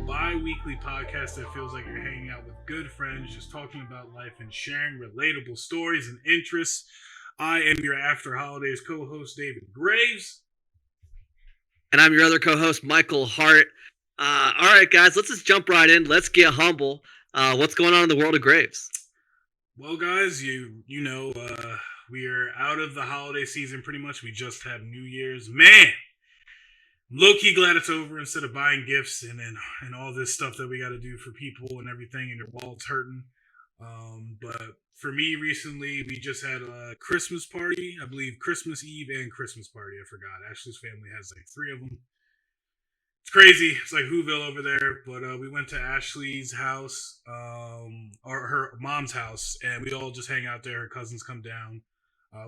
bi-weekly podcast that feels like you're hanging out with good friends, just talking about life and sharing relatable stories and interests. I am your After Holidays co-host, David Graves. And I'm your other co-host, Michael Hart. All right, guys, let's just jump right in. Let's get humble. What's going on in the world of Graves? Well, guys, you know, we are out of the holiday season pretty much. We just have New Year's. Man, low-key glad it's over instead of buying gifts and all this stuff that we got to do for people and everything, and your wallet's hurting. But for me, recently, we just had a Christmas party. I believe Christmas Eve and Christmas party. I forgot. Ashley's family has like 3 of them. It's crazy. It's like Whoville over there. But we went to Ashley's house, or her mom's house, and we all just hang out there. Her cousins come down.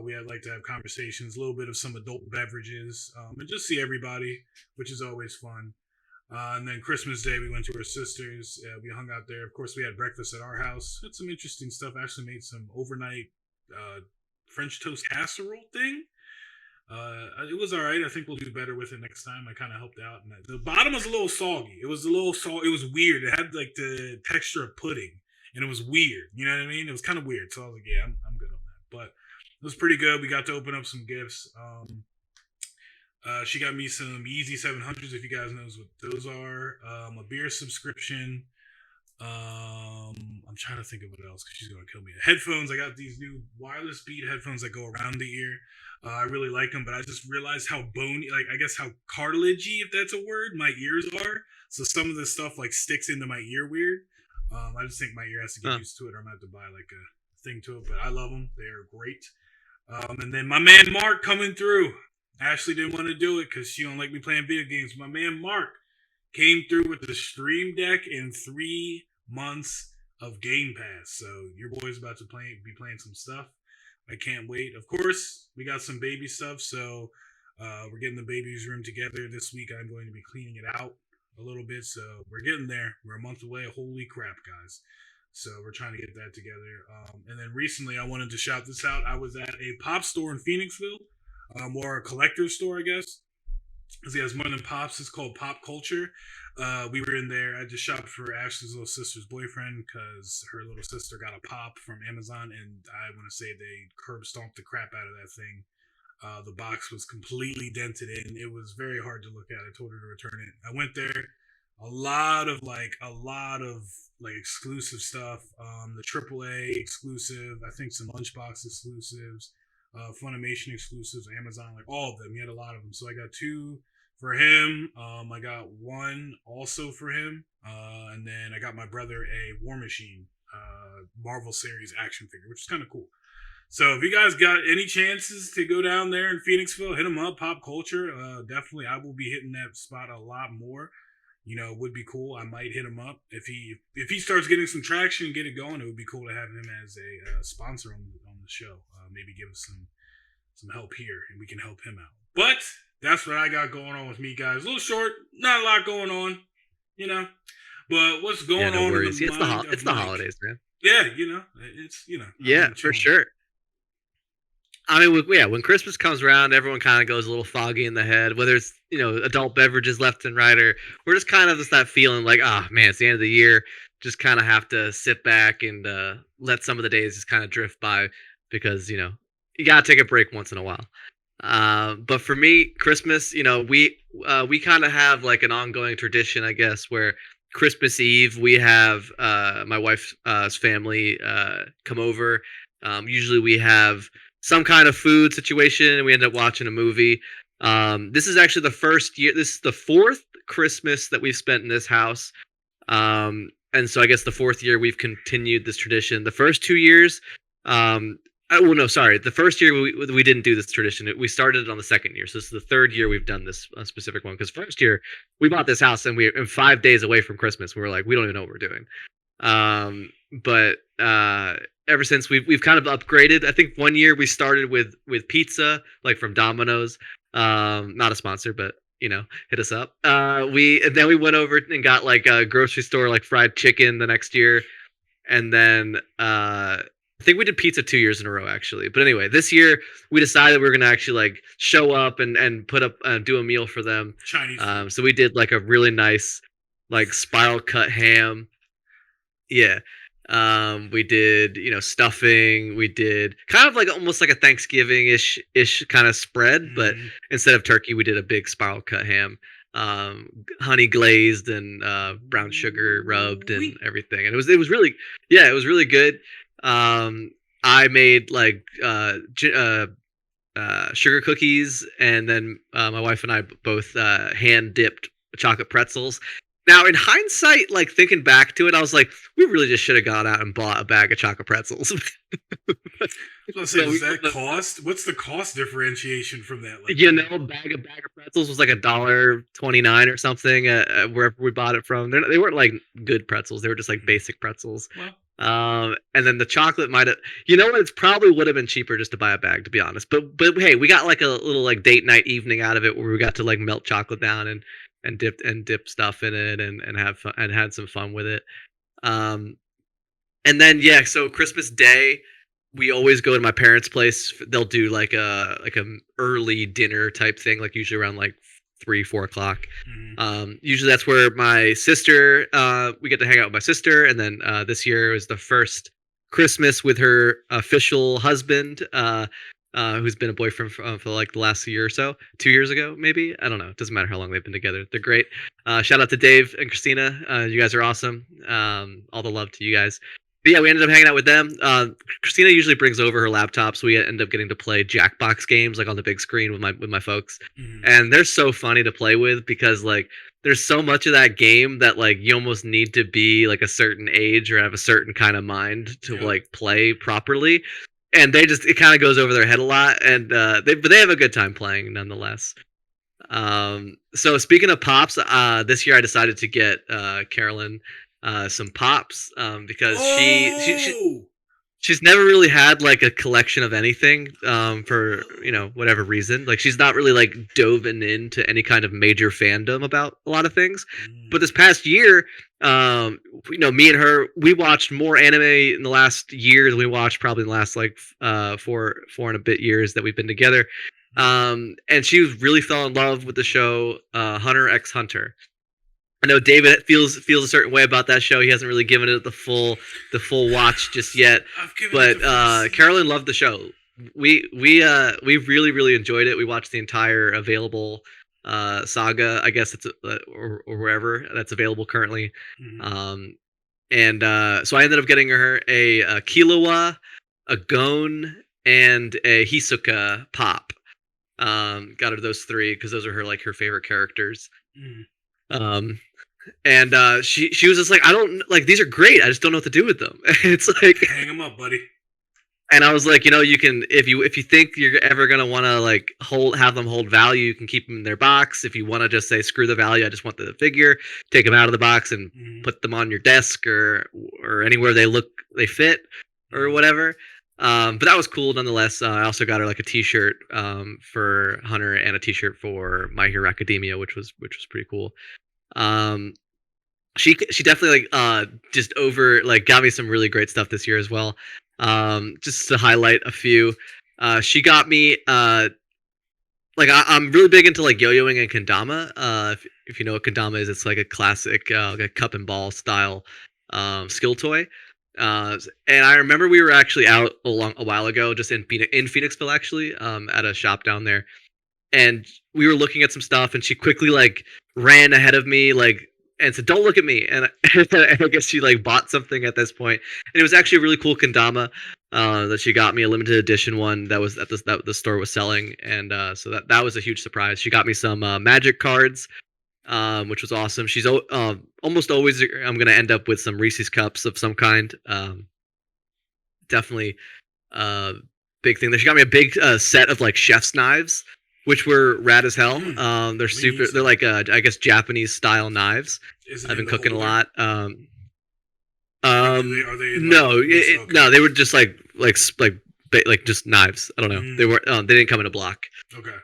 We had like to have conversations, a little bit of some adult beverages, and just see everybody, which is always fun. And then Christmas Day, we went to her sister's. We hung out there. Of course, we had breakfast at our house. Had some interesting stuff. Actually made some overnight French toast casserole thing. It was all right. I think we'll do better with it next time. I kind of helped out. And the bottom was a little soggy. It was a little It was weird. It had like the texture of pudding, and it was weird. You know what I mean? It was kind of weird. So I was like, yeah, I'm good on that. But it was pretty good. We got to open up some gifts. She got me some Easy 700s, if you guys know what those are. A beer subscription. I'm trying to think of what else because she's going to kill me. Headphones. I got these new wireless beat headphones that go around the ear. I really like them, but I just realized how bony, like I guess how cartilagey, if that's a word, my ears are. So some of this stuff like sticks into my ear weird. I just think my ear has to get used to it, or I'm going to have to buy like a thing to it. But I love them. They are great. And then my man Mark coming through. Ashley didn't want to do it because she don't like me playing video games. My man Mark came through with the Stream Deck in 3 months of Game Pass. So your boy's about to be playing some stuff. I can't wait. Of course, we got some baby stuff. So we're getting the baby's room together this week. I'm going to be cleaning it out a little bit. So we're getting there. We're a month away. Holy crap, guys. So we're trying to get that together. And then recently, I wanted to shout this out. I was at a pop store in Phoenixville. Or a collector's store, I guess. Because he has more than pops. It's called Pop Culture. We were in there. I just shopped for Ashley's little sister's boyfriend because her little sister got a pop from Amazon, and I want to say they curb stomped the crap out of that thing. The box was completely dented in. It was very hard to look at. I told her to return it. I went there. A lot of exclusive stuff. The AAA exclusive. I think some Lunchbox exclusives. Funimation exclusives, Amazon, like all of them. He had a lot of them. So I got 2 for him. I got 1 also for him. And then I got my brother a War Machine Marvel series action figure, which is kind of cool. So if you guys got any chances to go down there in Phoenixville, hit him up, Pop Culture. Definitely, I will be hitting that spot a lot more. You know, it would be cool. I might hit him up. If he starts getting some traction and get it going, it would be cool to have him as a sponsor on the show. Maybe give us some help here, and we can help him out. But that's what I got going on with me, guys. A little short, not a lot going on, you know. But what's going on? Worries. In the mind it's the holidays, man. Yeah, it's Yeah, for sure. I mean, when Christmas comes around, everyone kind of goes a little foggy in the head, whether it's, adult beverages left and right, or we're just kind of just that feeling like, man, it's the end of the year. Just kind of have to sit back and let some of the days just kind of drift by because, you got to take a break once in a while. But for me, Christmas, we kind of have like an ongoing tradition, I guess, where Christmas Eve, we have my wife's family come over. Usually we have some kind of food situation, and we end up watching a movie. This is actually the first year. This is the 4th Christmas that we've spent in this house. And so I guess the 4th year we've continued this tradition. The first 2 years, the first year we didn't do this tradition. We started it on the 2nd year. So this is the 3rd year we've done this specific one. Because first year we bought this house and we're 5 days away from Christmas. We were like, we don't even know what we're doing. But ever since we've kind of upgraded. I think one year we started with pizza, like from Domino's. Not a sponsor, but hit us up. Then we went over and got like a grocery store like fried chicken the next year, and then I think we did pizza 2 years in a row actually. But anyway, this year we decided we were gonna actually like show up and put up do a meal for them. Chinese. So we did like a really nice like spiral cut ham. Yeah. We did, stuffing. We did kind of like almost like a Thanksgiving-ish kind of spread, but instead of turkey, we did a big spiral cut ham, honey glazed and brown sugar rubbed and everything. And it was really, yeah, it was really good. I made like sugar cookies, and then my wife and I both hand dipped chocolate pretzels. Now, in hindsight, like thinking back to it, I was like, we really just should have gone out and bought a bag of chocolate pretzels. Does that cost? What's the cost differentiation from that? Like, a bag of pretzels was like $1.29 or something wherever we bought it from. They weren't like good pretzels; they were just like basic pretzels. Well, and then the chocolate might have, it probably would have been cheaper just to buy a bag, to be honest. But hey, we got like a little like date night evening out of it where we got to like melt chocolate down and dip stuff in it and have fun, and had some fun with it. And then so Christmas Day, we always go to my parents' place. They'll do like a early dinner type thing, like usually around like 3-4 o'clock. Usually that's where my sister, we get to hang out with my sister, and then this year was the first Christmas with her official husband, who's been a boyfriend for like the last year or so. 2 years ago, maybe. I don't know. It doesn't matter how long they've been together. They're great. Shout out to Dave and Christina. You guys are awesome. All the love to you guys. But yeah, we ended up hanging out with them. Christina usually brings over her laptop, so we end up getting to play Jackbox games like on the big screen with my folks. And they're so funny to play with because like there's so much of that game that like you almost need to be like a certain age or have a certain kind of mind to like play properly. And it kind of goes over their head a lot, and they have a good time playing nonetheless. So speaking of pops, this year I decided to get Carolyn some pops because she's never really had like a collection of anything for whatever reason. Like she's not really like dove into any kind of major fandom about a lot of things. But this past year, me and her, we watched more anime in the last year than we watched probably in the last like 4 and a bit years that we've been together. And she really fell in love with the show Hunter x Hunter. I know David feels a certain way about that show. He hasn't really given it the full watch just yet. But Carolyn loved the show. We really, really enjoyed it. We watched the entire available saga, I guess it's or wherever that's available currently. And so I ended up getting her a Killua, a Gon, and a Hisoka pop. Got her those 3 because those are her favorite characters. And she was just like, I don't like, these are great, I just don't know what to do with them. It's like, hang them up, buddy. And I was like, you can, if you think you're ever gonna want to like have them hold value, you can keep them in their box. If you want to just say screw the value, I just want the figure, take them out of the box and put them on your desk or anywhere they fit or whatever. But that was cool nonetheless. I also got her like a T-shirt for Hunter and a T-shirt for My Hero Academia, which was pretty cool. She definitely just got me some really great stuff this year as well. Just to highlight a few, she got me I'm really big into like yo-yoing and kendama. If you know what kendama is, it's like a classic like a cup and ball style skill toy. And I remember we were actually out a while ago, just in Phoenixville actually, at a shop down there, and we were looking at some stuff, and she quickly like ran ahead of me and said, "Don't look at me." And I guess she like bought something at this point, and it was actually a really cool kendama that she got me, a limited edition one that was that the store was selling, and so that was a huge surprise. She got me some magic cards, which was awesome. She's almost always I'm gonna end up with some Reese's cups of some kind. Definitely big thing. She got me a big set of like chef's knives, which were rad as hell. They're super. They're like I guess Japanese style knives. I've been cooking a lot. Are they no, no, they were just like just knives. I don't know. They were they didn't come in a block. Okay.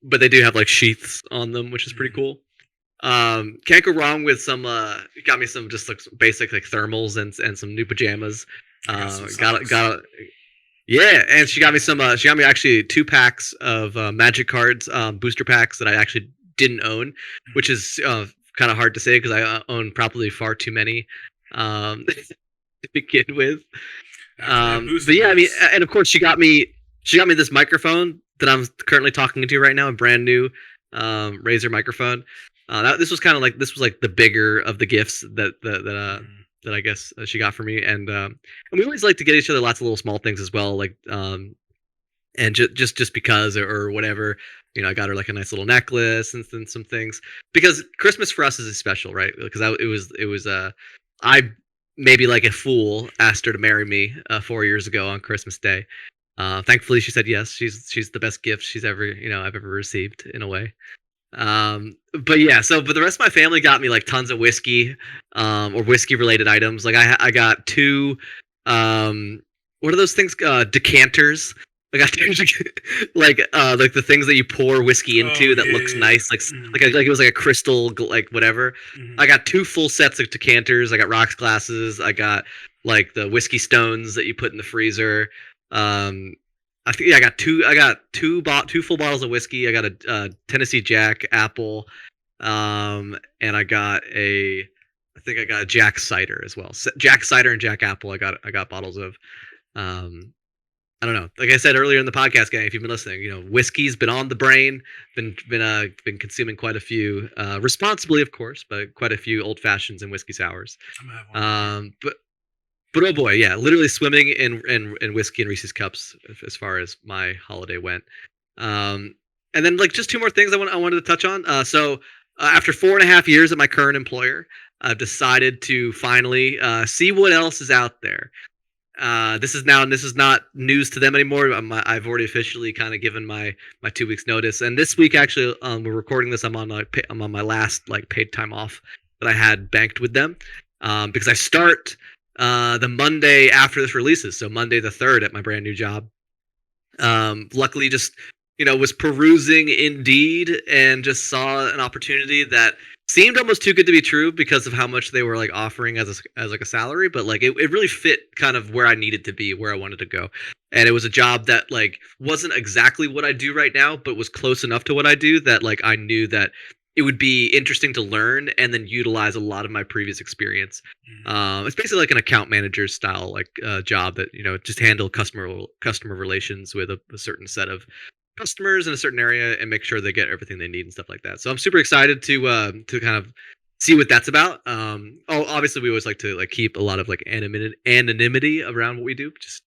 But they do have like sheaths on them, which is pretty cool. Can't go wrong with some. Got me some just like basic like thermals and some new pajamas. Got yeah, and she got me some. She got me actually 2 packs of magic cards, booster packs that I actually didn't own, which is kind of hard to say because I own probably far too many to begin with. But yeah, I mean, and of course she got me this microphone that I'm currently talking into right now, a brand new Razer microphone. This was like the bigger of the gifts that I guess she got for me, and we always like to get each other lots of little small things as well, like and just because or whatever. You know, I got her like a nice little necklace and some things because Christmas for us is special, right? Because it was I maybe like a fool asked her to marry me 4 years ago on Christmas Day. Thankfully, she said yes. She's the best gift I've ever received in a way. But yeah, but the rest of my family got me like tons of whiskey, or whiskey related items. Like I got two, what are those things? Decanters. I got like the things that you pour whiskey into that looks nice, like it was like a crystal, like whatever. Mm-hmm. I got 2 full sets of decanters. I got rocks glasses. I got like the whiskey stones that you put in the freezer. I think I got two full bottles of whiskey. I got a Tennessee Jack apple, and I got a Jack cider as well. Jack cider and Jack apple. I got bottles of. I don't know. Like I said earlier in the podcast, gang, if you've been listening, you know, whiskey's been on the brain. Been consuming quite a few, responsibly, of course, but quite a few old fashions and whiskey sours. But oh boy, yeah, literally swimming in whiskey and Reese's cups as far as my holiday went. And then like just 2 more things I wanted to touch on. So after 4.5 years at my current employer, I've decided to finally see what else is out there. This is not news to them anymore. I've already officially kind of given my 2 weeks notice, and this week actually, we're recording this. I'm on my last like paid time off that I had banked with them, because I start the Monday after this releases, so Monday the 3rd at my brand new job. Luckily, just was perusing Indeed and just saw an opportunity that seemed almost too good to be true because of how much they were like offering as like a salary, but like it really fit kind of where I needed to be, where I wanted to go. And it was a job that like wasn't exactly what I do right now, but was close enough to what I do that like I knew that it would be interesting to learn and then utilize a lot of my previous experience. It's basically like an account manager style like job that just handle customer relations with a certain set of customers in a certain area and make sure they get everything they need and stuff like that. So I'm super excited to kind of see what that's about. Obviously we always like to like keep a lot of like anonymity around what we do. Just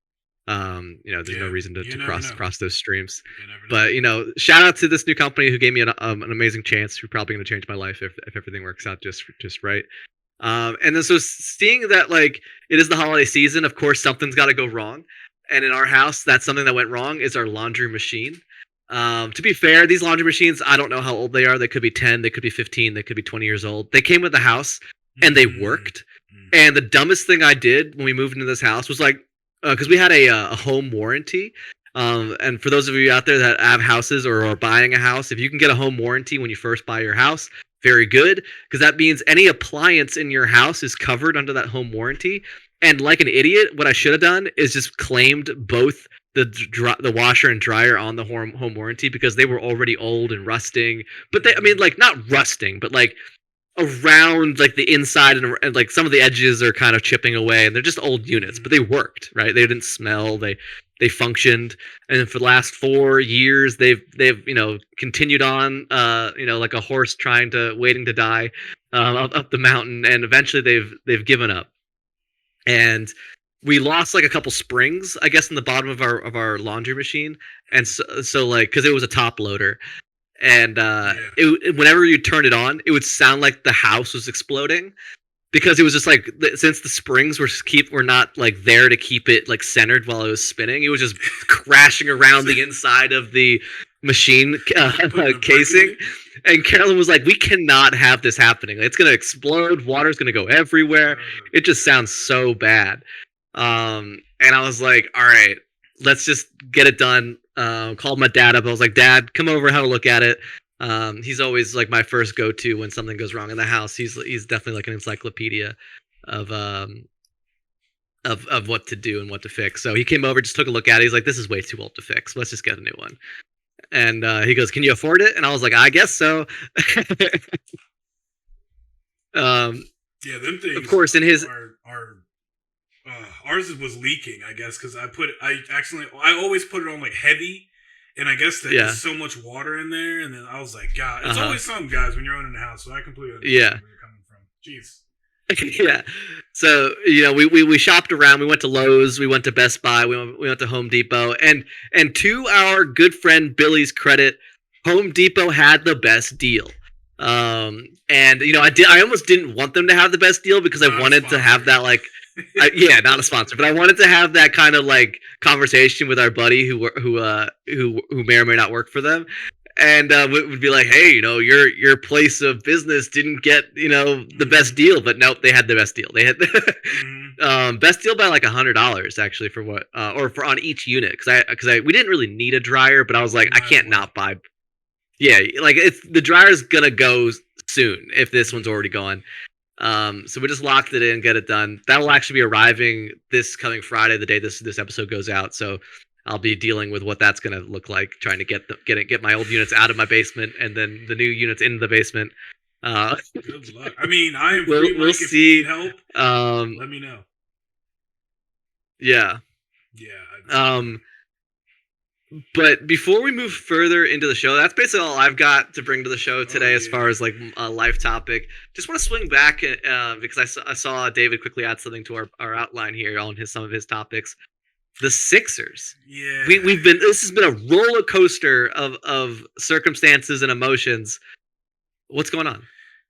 there's no reason to cross those streams. But shout out to this new company who gave me an amazing chance. Who's probably going to change my life if everything works out just right. And then so seeing that like it is the holiday season, of course something's got to go wrong. And in our house, that's something that went wrong is our laundry machine. To be fair, these laundry machines, I don't know how old they are. They could be 10, they could be 15, they could be 20 years old. They came with the house and they worked. And the dumbest thing I did when we moved into this house was like, because we had a home warranty. And for those of you out there that have houses or are buying a house, if you can get a home warranty when you first buy your house, very good. Because that means any appliance in your house is covered under that home warranty. And like an idiot, what I should have done is just claimed both the washer and dryer on the home warranty because they were already old and rusting. But like not rusting, but like around like the inside and like some of the edges are kind of chipping away, and they're just old units, but they worked, right? They didn't smell, they functioned, and for the last 4 years they've continued on like a horse waiting to die up the mountain, and eventually they've given up. And we lost like a couple springs, I guess, in the bottom of our laundry machine, and so like because it was a top loader, and whenever you turned it on, it would sound like the house was exploding because it was just like since the springs were not like there to keep it like centered while it was spinning, it was just crashing around the inside of the machine casing. And Carolyn was like, we cannot have this happening. It's going to explode. Water's going to go everywhere. It just sounds so bad. And I was like, all right, let's just get it done. Called my dad up. I was like, Dad, come over, have a look at it. He's always like my first go-to when something goes wrong in the house. He's definitely like an encyclopedia of what to do and what to fix. So he came over, just took a look at it. He's like, this is way too old to fix. Let's just get a new one. And he goes, can you afford it? And I was like, I guess so. Yeah, them things. Of course, in his ours was leaking, I guess, because I always put it on like heavy, and I guess that there's so much water in there, and then I was like, God, it's always something, guys, when you're owning a house. So I completely understand where you're coming from. Jeez. Yeah. So, we shopped around. We went to Lowe's. We went to Best Buy. We went to Home Depot. And to our good friend Billy's credit, Home Depot had the best deal. And I almost didn't want them to have the best deal because I wanted to have that like, not a sponsor, but I wanted to have that kind of like conversation with our buddy who may or may not work for them. And would be like, hey, your place of business didn't get, the best deal, but nope, they had the best deal. They had best deal by like $100 actually for what, or for on each unit, because we didn't really need a dryer, but I was like, I can't not buy. Yeah, like the dryer's gonna go soon if this one's already gone. So we just locked it in, get it done. That'll actually be arriving this coming Friday, the day this episode goes out. So I'll be dealing with what that's going to look like, trying to get my old units out of my basement and then the new units into the basement. Good luck. I mean, I am we'll see. If you need help, let me know. Yeah. Yeah. But before we move further into the show, that's basically all I've got to bring to the show today as far as like a life topic. Just want to swing back because I saw David quickly add something to our outline here on some of his topics. The Sixers. Yeah. This has been a roller coaster of circumstances and emotions. What's going on?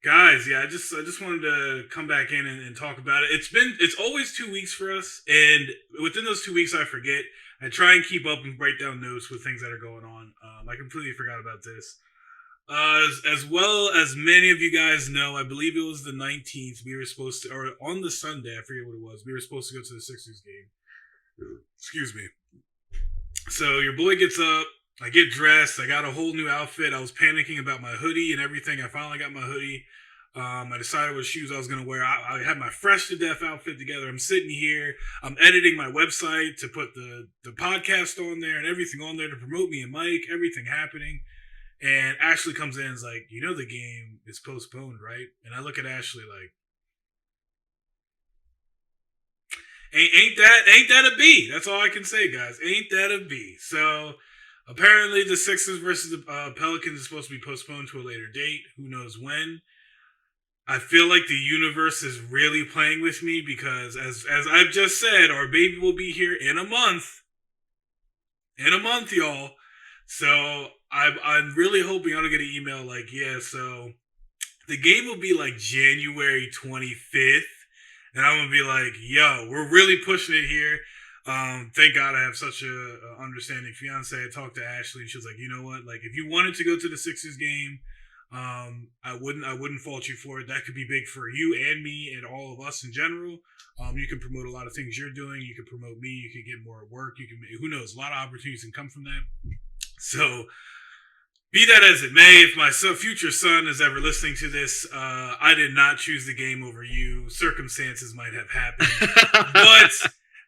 Guys, yeah, I just wanted to come back in and talk about it. It's always 2 weeks for us, and within those 2 weeks I forget. I try and keep up and write down notes with things that are going on. I completely forgot about this. As well as many of you guys know, I believe it was the 19th, we were supposed to, or on the Sunday, I forget what it was, we were supposed to go to the Sixers game. Excuse me. So your boy gets up, I get dressed, I got a whole new outfit. I was panicking about my hoodie and everything. I finally got my hoodie. I decided what shoes I was going to wear. I had my fresh to death outfit together. I'm sitting here. I'm editing my website to put the podcast on there and everything on there to promote me and Mike, everything happening. And Ashley comes in and is like, the game is postponed, right? And I look at Ashley like, Ain't that a B? That's all I can say, guys. Ain't that a B? So apparently the Sixers versus the Pelicans is supposed to be postponed to a later date. Who knows when? I feel like the universe is really playing with me because, as I've just said, our baby will be here in a month. In a month, y'all. So I'm really hoping I don't get an email like, so the game will be like January 25th. And I'm going to be like, yo, we're really pushing it here. Thank God I have such a understanding fiance. I talked to Ashley and she was like, you know what? Like, if you wanted to go to the Sixers game, I wouldn't fault you for it. That could be big for you and me and all of us in general. You can promote a lot of things you're doing. You can promote me. You can get more work. You can, who knows? A lot of opportunities can come from that. So, be that as it may, if my future son is ever listening to this, I did not choose the game over you. Circumstances might have happened, but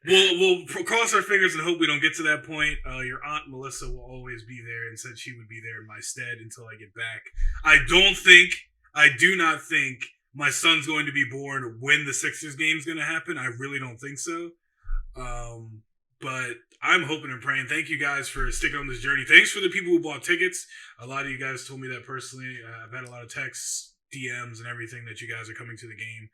we'll cross our fingers and hope we don't get to that point. Your aunt Melissa will always be there and said she would be there in my stead until I get back. I do not think my son's going to be born when the Sixers game is going to happen. I really don't think so. But I'm hoping and praying. Thank you guys for sticking on this journey. Thanks for the people who bought tickets. A lot of you guys told me that personally. I've had a lot of texts, DMs, and everything that you guys are coming to the game.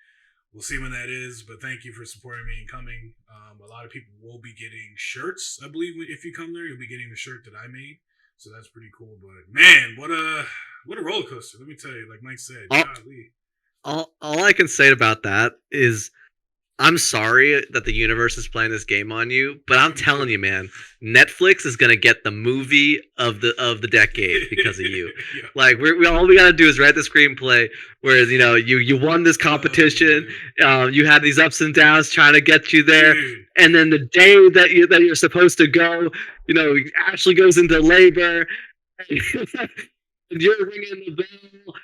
We'll see when that is, but thank you for supporting me and coming. A lot of people will be getting shirts, I believe. If you come there, you'll be getting the shirt that I made. So that's pretty cool. But man, what a roller coaster. Let me tell you, like Mike said. All I can say about that is I'm sorry that the universe is playing this game on you, but I'm telling you, man, Netflix is gonna get the movie of the decade because of you. Yeah. Like all we gotta do is write the screenplay. Whereas you won this competition, you had these ups and downs trying to get you there, and then the day that you're supposed to go, Ashley goes into labor, and you're ringing the bell.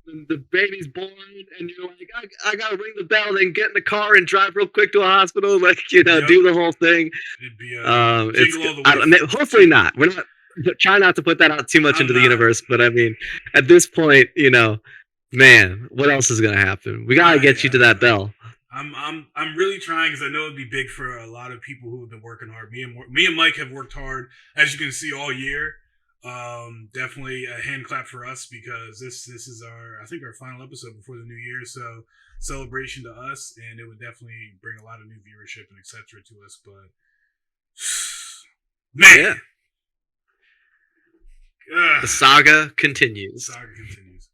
And the baby's born, and you're like, I gotta ring the bell, then get in the car and drive real quick to a hospital, like do the whole thing. It'd be hopefully not. We're not try not to put that out too much into the universe, but I mean, at this point, Man, what else is gonna happen? We gotta get you to that bell. I'm really trying because I know it'd be big for a lot of people who have been working hard. Me and Mike have worked hard, as you can see, all year. Definitely a hand clap for us because this is I think our final episode before the new year. So celebration to us, and it would definitely bring a lot of new viewership and etc. to us. But man, the saga continues. The saga continues.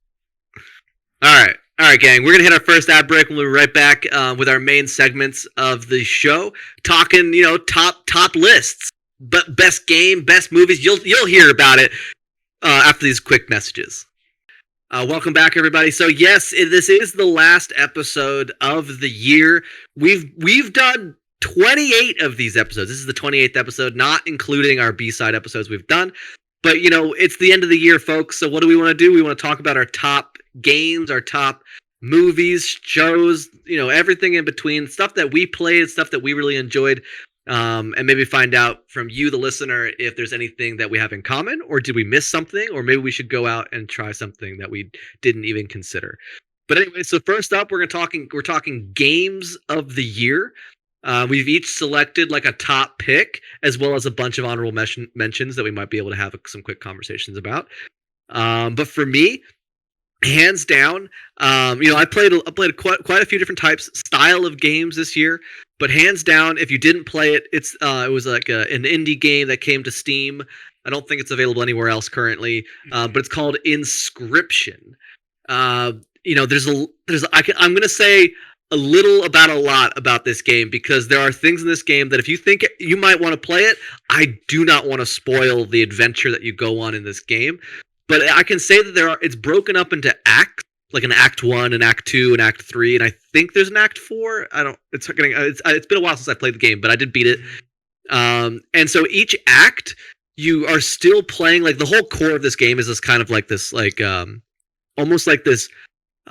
All right, gang. We're gonna hit our first ad break, and we'll be right back with our main segments of the show, talking, top lists, but best game, best movies. You'll hear about it after these quick messages. Welcome back, everybody. So yes, this is the last episode of the year. We've done 28 of these episodes. This is the 28th episode, not including our B-side episodes we've done. But, it's the end of the year, folks. So what do we want to do? We want to talk about our top games, our top movies, shows, everything in between, stuff that we played, stuff that we really enjoyed, and maybe find out from you, the listener, if there's anything that we have in common, or did we miss something, or maybe we should go out and try something that we didn't even consider. But anyway, so first up, we're talking games of the year. We've each selected like a top pick, as well as a bunch of honorable mentions that we might be able to have some quick conversations about. But for me, hands down, I played quite a few different style of games this year. But hands down, if you didn't play it, it was like an indie game that came to Steam. I don't think it's available anywhere else currently, but it's called Inscription. I'm gonna say a little about a lot about this game because there are things in this game that if you think you might want to play it, I do not want to spoil the adventure that you go on in this game. But I can say that it's broken up into acts, like an Act 1, an Act 2, an Act 3, and I think there's an Act 4. It's been a while since I played the game, but I did beat it. And so each act, you are still playing, like the whole core of this game is this kind of like this, like almost like this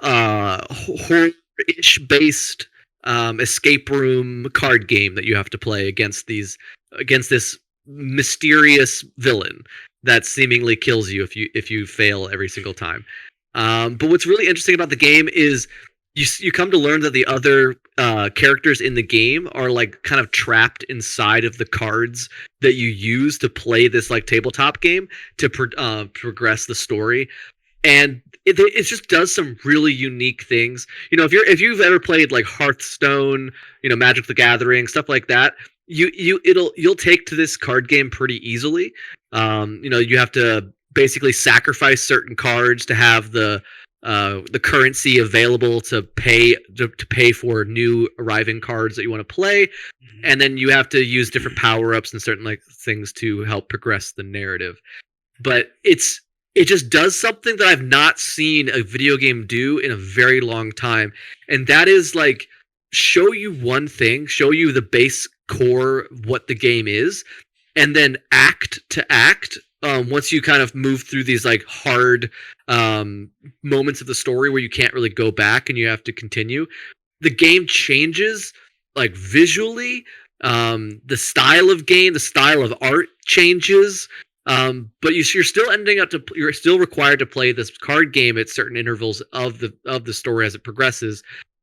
horror-ish based escape room card game that you have to play against this mysterious villain that seemingly kills you if you fail every single time. But what's really interesting about the game is you come to learn that the other characters in the game are like kind of trapped inside of the cards that you use to play this like tabletop game to progress the story. And it just does some really unique things. If you've ever played like Hearthstone, Magic the Gathering, stuff like that, you'll take to this card game pretty easily. You have to basically sacrifice certain cards to have the currency available to pay for new arriving cards that you want to play, and then you have to use different power-ups and certain like things to help progress the narrative. But it just does something that I've not seen a video game do in a very long time, and that is like show you one thing, show you the base core of what the game is, and then act to act. Once you kind of move through these like hard moments of the story where you can't really go back and you have to continue, the game changes like visually. The style of game, the style of art changes. But you're still required to play this card game at certain intervals of the story as it progresses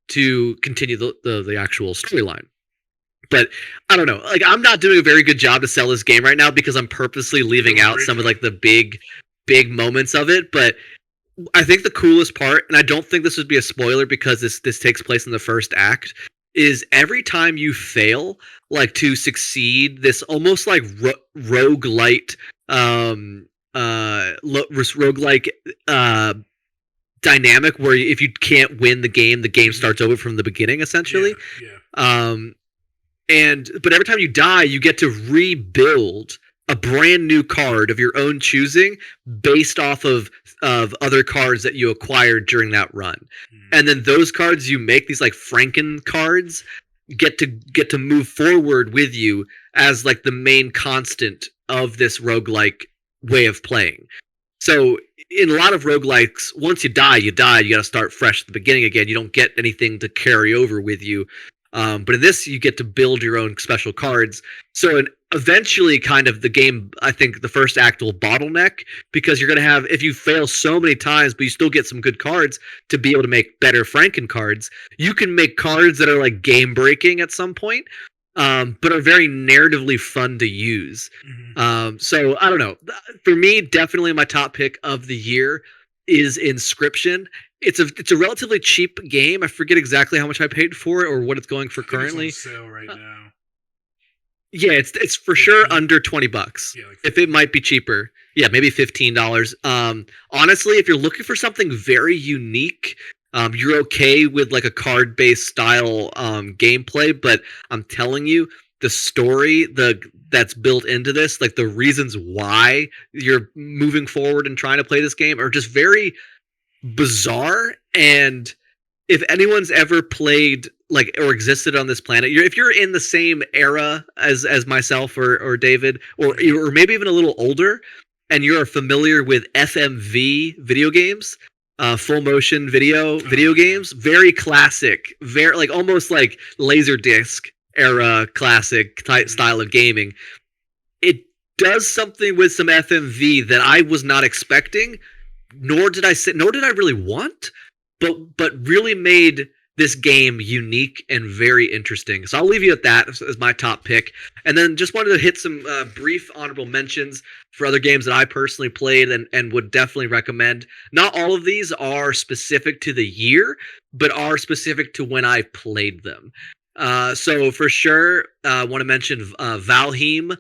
to continue the actual storyline. But I don't know, like I'm not doing a very good job to sell this game right now because I'm purposely leaving out some of like the big moments of it. But I think the coolest part, and I don't think this would be a spoiler because this takes place in the first act, is every time you fail, like to succeed, this almost like roguelite dynamic where if you can't win the game starts over from the beginning, essentially. Yeah. But every time you die, you get to rebuild a brand new card of your own choosing based off of other cards that you acquired during that run. And then those cards you make, these like Franken cards, get to move forward with you as like the main constant of this roguelike way of playing. So in a lot of roguelikes, once you die, you got to start fresh at the beginning again. You don't get anything to carry over with you. But in this, you get to build your own special cards. So eventually, kind of the game, I think the first act will bottleneck because you're going to have, if you fail so many times, but you still get some good cards to be able to make better Franken cards, you can make cards that are like game breaking at some point, but are very narratively fun to use. So I don't know. For me, definitely my top pick of the year is Inscription. It's a relatively cheap game. I forget exactly how much I paid for it or what it's going for currently. It's on sale right now. Yeah, it's for sure under $20. Yeah, like if it might be cheaper. Yeah, maybe $15. Honestly, if you're looking for something very unique, you're okay with like a card-based style gameplay, but I'm telling you, the story that's built into this, like the reasons why you're moving forward and trying to play this game are just very bizarre. And if anyone's ever played like or existed on this planet, if you're in the same era as myself or David, or maybe even a little older, and you're familiar with FMV video games, full motion video games, very classic, very like almost like Laserdisc era classic type style of gaming. It does something with some FMV that I was not expecting, nor did I really want, but really made this game unique and very interesting. So I'll leave you at that as my top pick. And then just wanted to hit some brief honorable mentions for other games that I personally played and would definitely recommend. Not all of these are specific to the year, but are specific to when I played them. So for sure, I want to mention Valheim,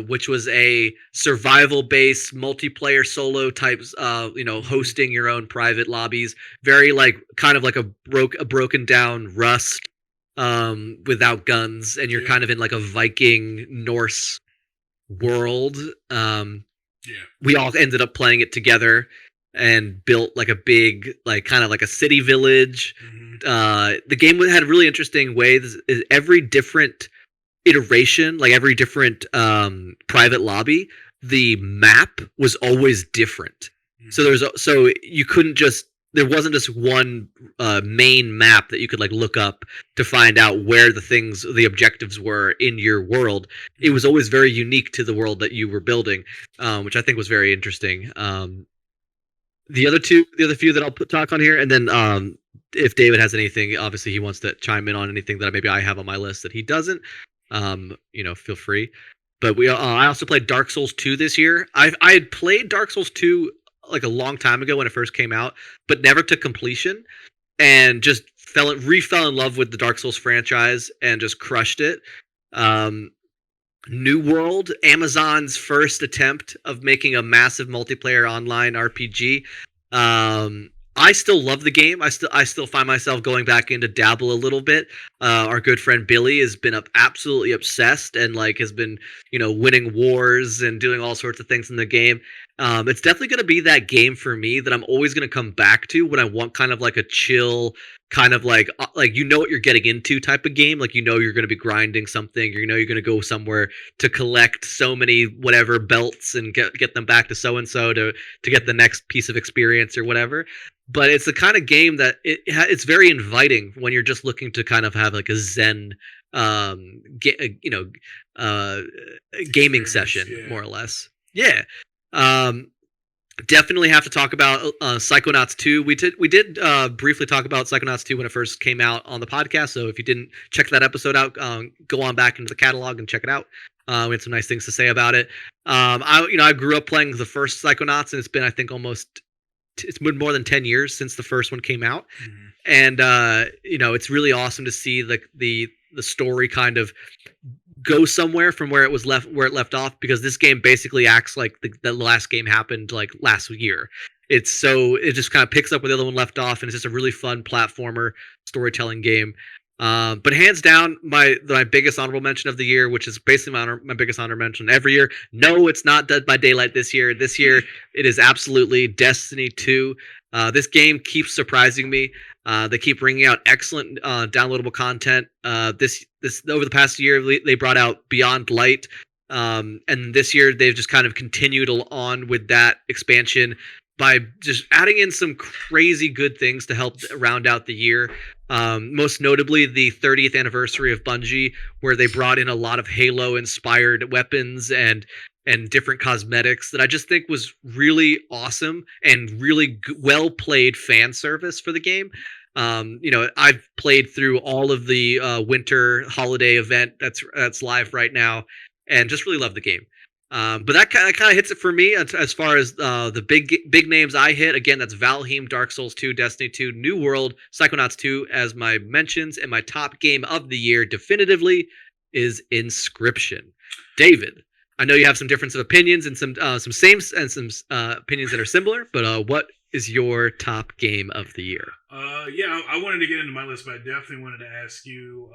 which was a survival-based multiplayer solo types, hosting your own private lobbies, very like kind of like a broken down Rust, without guns, and you're kind of in like a Viking Norse world. We all ended up playing it together and built like a big, like kind of like a city village. The game had really interesting ways. Every different iteration, like every different private lobby, the map was always different. So you couldn't just, there wasn't just one main map that you could like look up to find out where the objectives were in your world. It was always very unique to the world that you were building, which I think was very interesting. The other few that I'll talk on here, and then if David has anything, obviously he wants to chime in on anything that maybe I have on my list that he doesn't, feel free. But I also played Dark Souls 2 this year. I had played Dark Souls 2 like a long time ago when it first came out, but never to completion, and just fell in love with the Dark Souls franchise and just crushed it. New World, Amazon's first attempt of making a massive multiplayer online RPG. I still love the game. I still find myself going back in to dabble a little bit. Our good friend Billy has been absolutely obsessed and like has been, winning wars and doing all sorts of things in the game. It's definitely going to be that game for me that I'm always going to come back to when I want kind of like a chill, kind of like what you're getting into type of game. Like, you're going to be grinding something, you're going to go somewhere to collect so many whatever belts and get them back to so-and-so to get the next piece of experience or whatever. But it's the kind of game that it's very inviting when you're just looking to kind of have like a zen gaming session, more or less. Yeah. Definitely have to talk about Psychonauts 2. We did briefly talk about Psychonauts 2 when it first came out on the podcast. So if you didn't check that episode out, go on back into the catalog and check it out. We had some nice things to say about it. I grew up playing the first Psychonauts, and it's been, I think, it's been more than 10 years since the first one came out. And it's really awesome to see the story kind of go somewhere from where it left off, because this game basically acts like the last game happened like last year. It just kind of picks up where the other one left off, and it's just a really fun platformer storytelling game. But hands down, my biggest honorable mention of the year, which is basically my biggest honorable mention every year. No, it's not Dead by Daylight this year. This year, it is absolutely Destiny 2. This game keeps surprising me. They keep bringing out excellent downloadable content. This over the past year, they brought out Beyond Light, and this year they've just kind of continued on with that expansion by just adding in some crazy good things to help round out the year. Most notably the 30th anniversary of Bungie, where they brought in a lot of Halo-inspired weapons and different cosmetics that I just think was really awesome and really well played fan service for the game. I've played through all of the winter holiday event that's live right now, and just really love the game. But that kind of hits it for me as far as the big names I hit. Again, that's Valheim, Dark Souls 2, Destiny 2, New World, Psychonauts 2 as my mentions, and my top game of the year definitively is Inscription. David, I know you have some difference of opinions and some same and some opinions that are similar, but what is your top game of the year? Yeah, I wanted to get into my list, but I definitely wanted to ask you,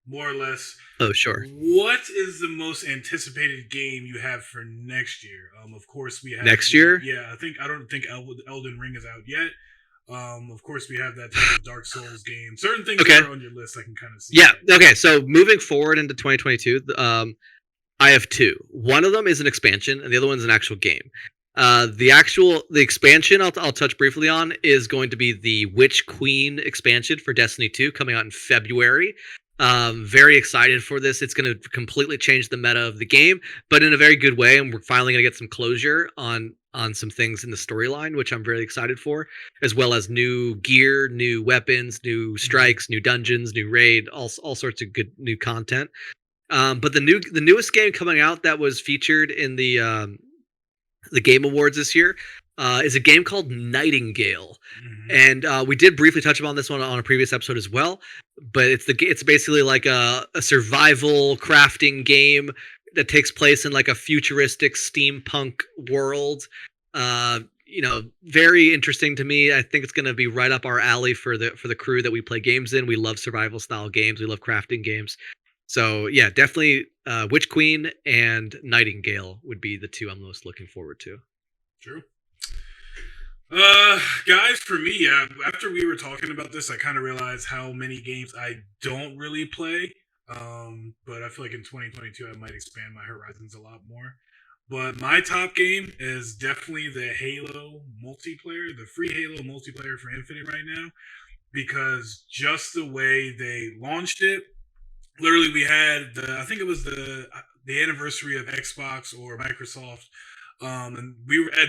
more or less. Oh, sure. What is the most anticipated game you have for next year? Of course, we have next year. Yeah, I don't think Elden Ring is out yet. Of course, we have that type of Dark Souls game. Certain things that are on your list, I can kind of see. Yeah. That. Okay. So moving forward into 2022, I have two. One of them is an expansion, and the other one's an actual game. The expansion I'll touch briefly on is going to be the Witch Queen expansion for Destiny 2 coming out in February. Very excited for this. It's going to completely change the meta of the game, but in a very good way. And we're finally going to get some closure on some things in the storyline, which I'm very excited for, as well as new gear, new weapons, new strikes, new dungeons, new raid, all sorts of good new content. But the newest game coming out that was featured in the Game Awards this year is a game called Nightingale. And we did briefly touch upon this one on a previous episode as well, but it's basically like a survival crafting game that takes place in like a futuristic steampunk world. Very interesting to me. I think it's going to be right up our alley for the crew that we play games in. We love survival style games. We love crafting games. So yeah, definitely Witch Queen and Nightingale would be the two I'm most looking forward to. True. Guys, for me, after we were talking about this, I kind of realized how many games I don't really play. But I feel like in 2022, I might expand my horizons a lot more. But my top game is definitely the Halo multiplayer, the free Halo multiplayer for Infinite right now, because just the way they launched it, literally we had I think it was the anniversary of Xbox or Microsoft. And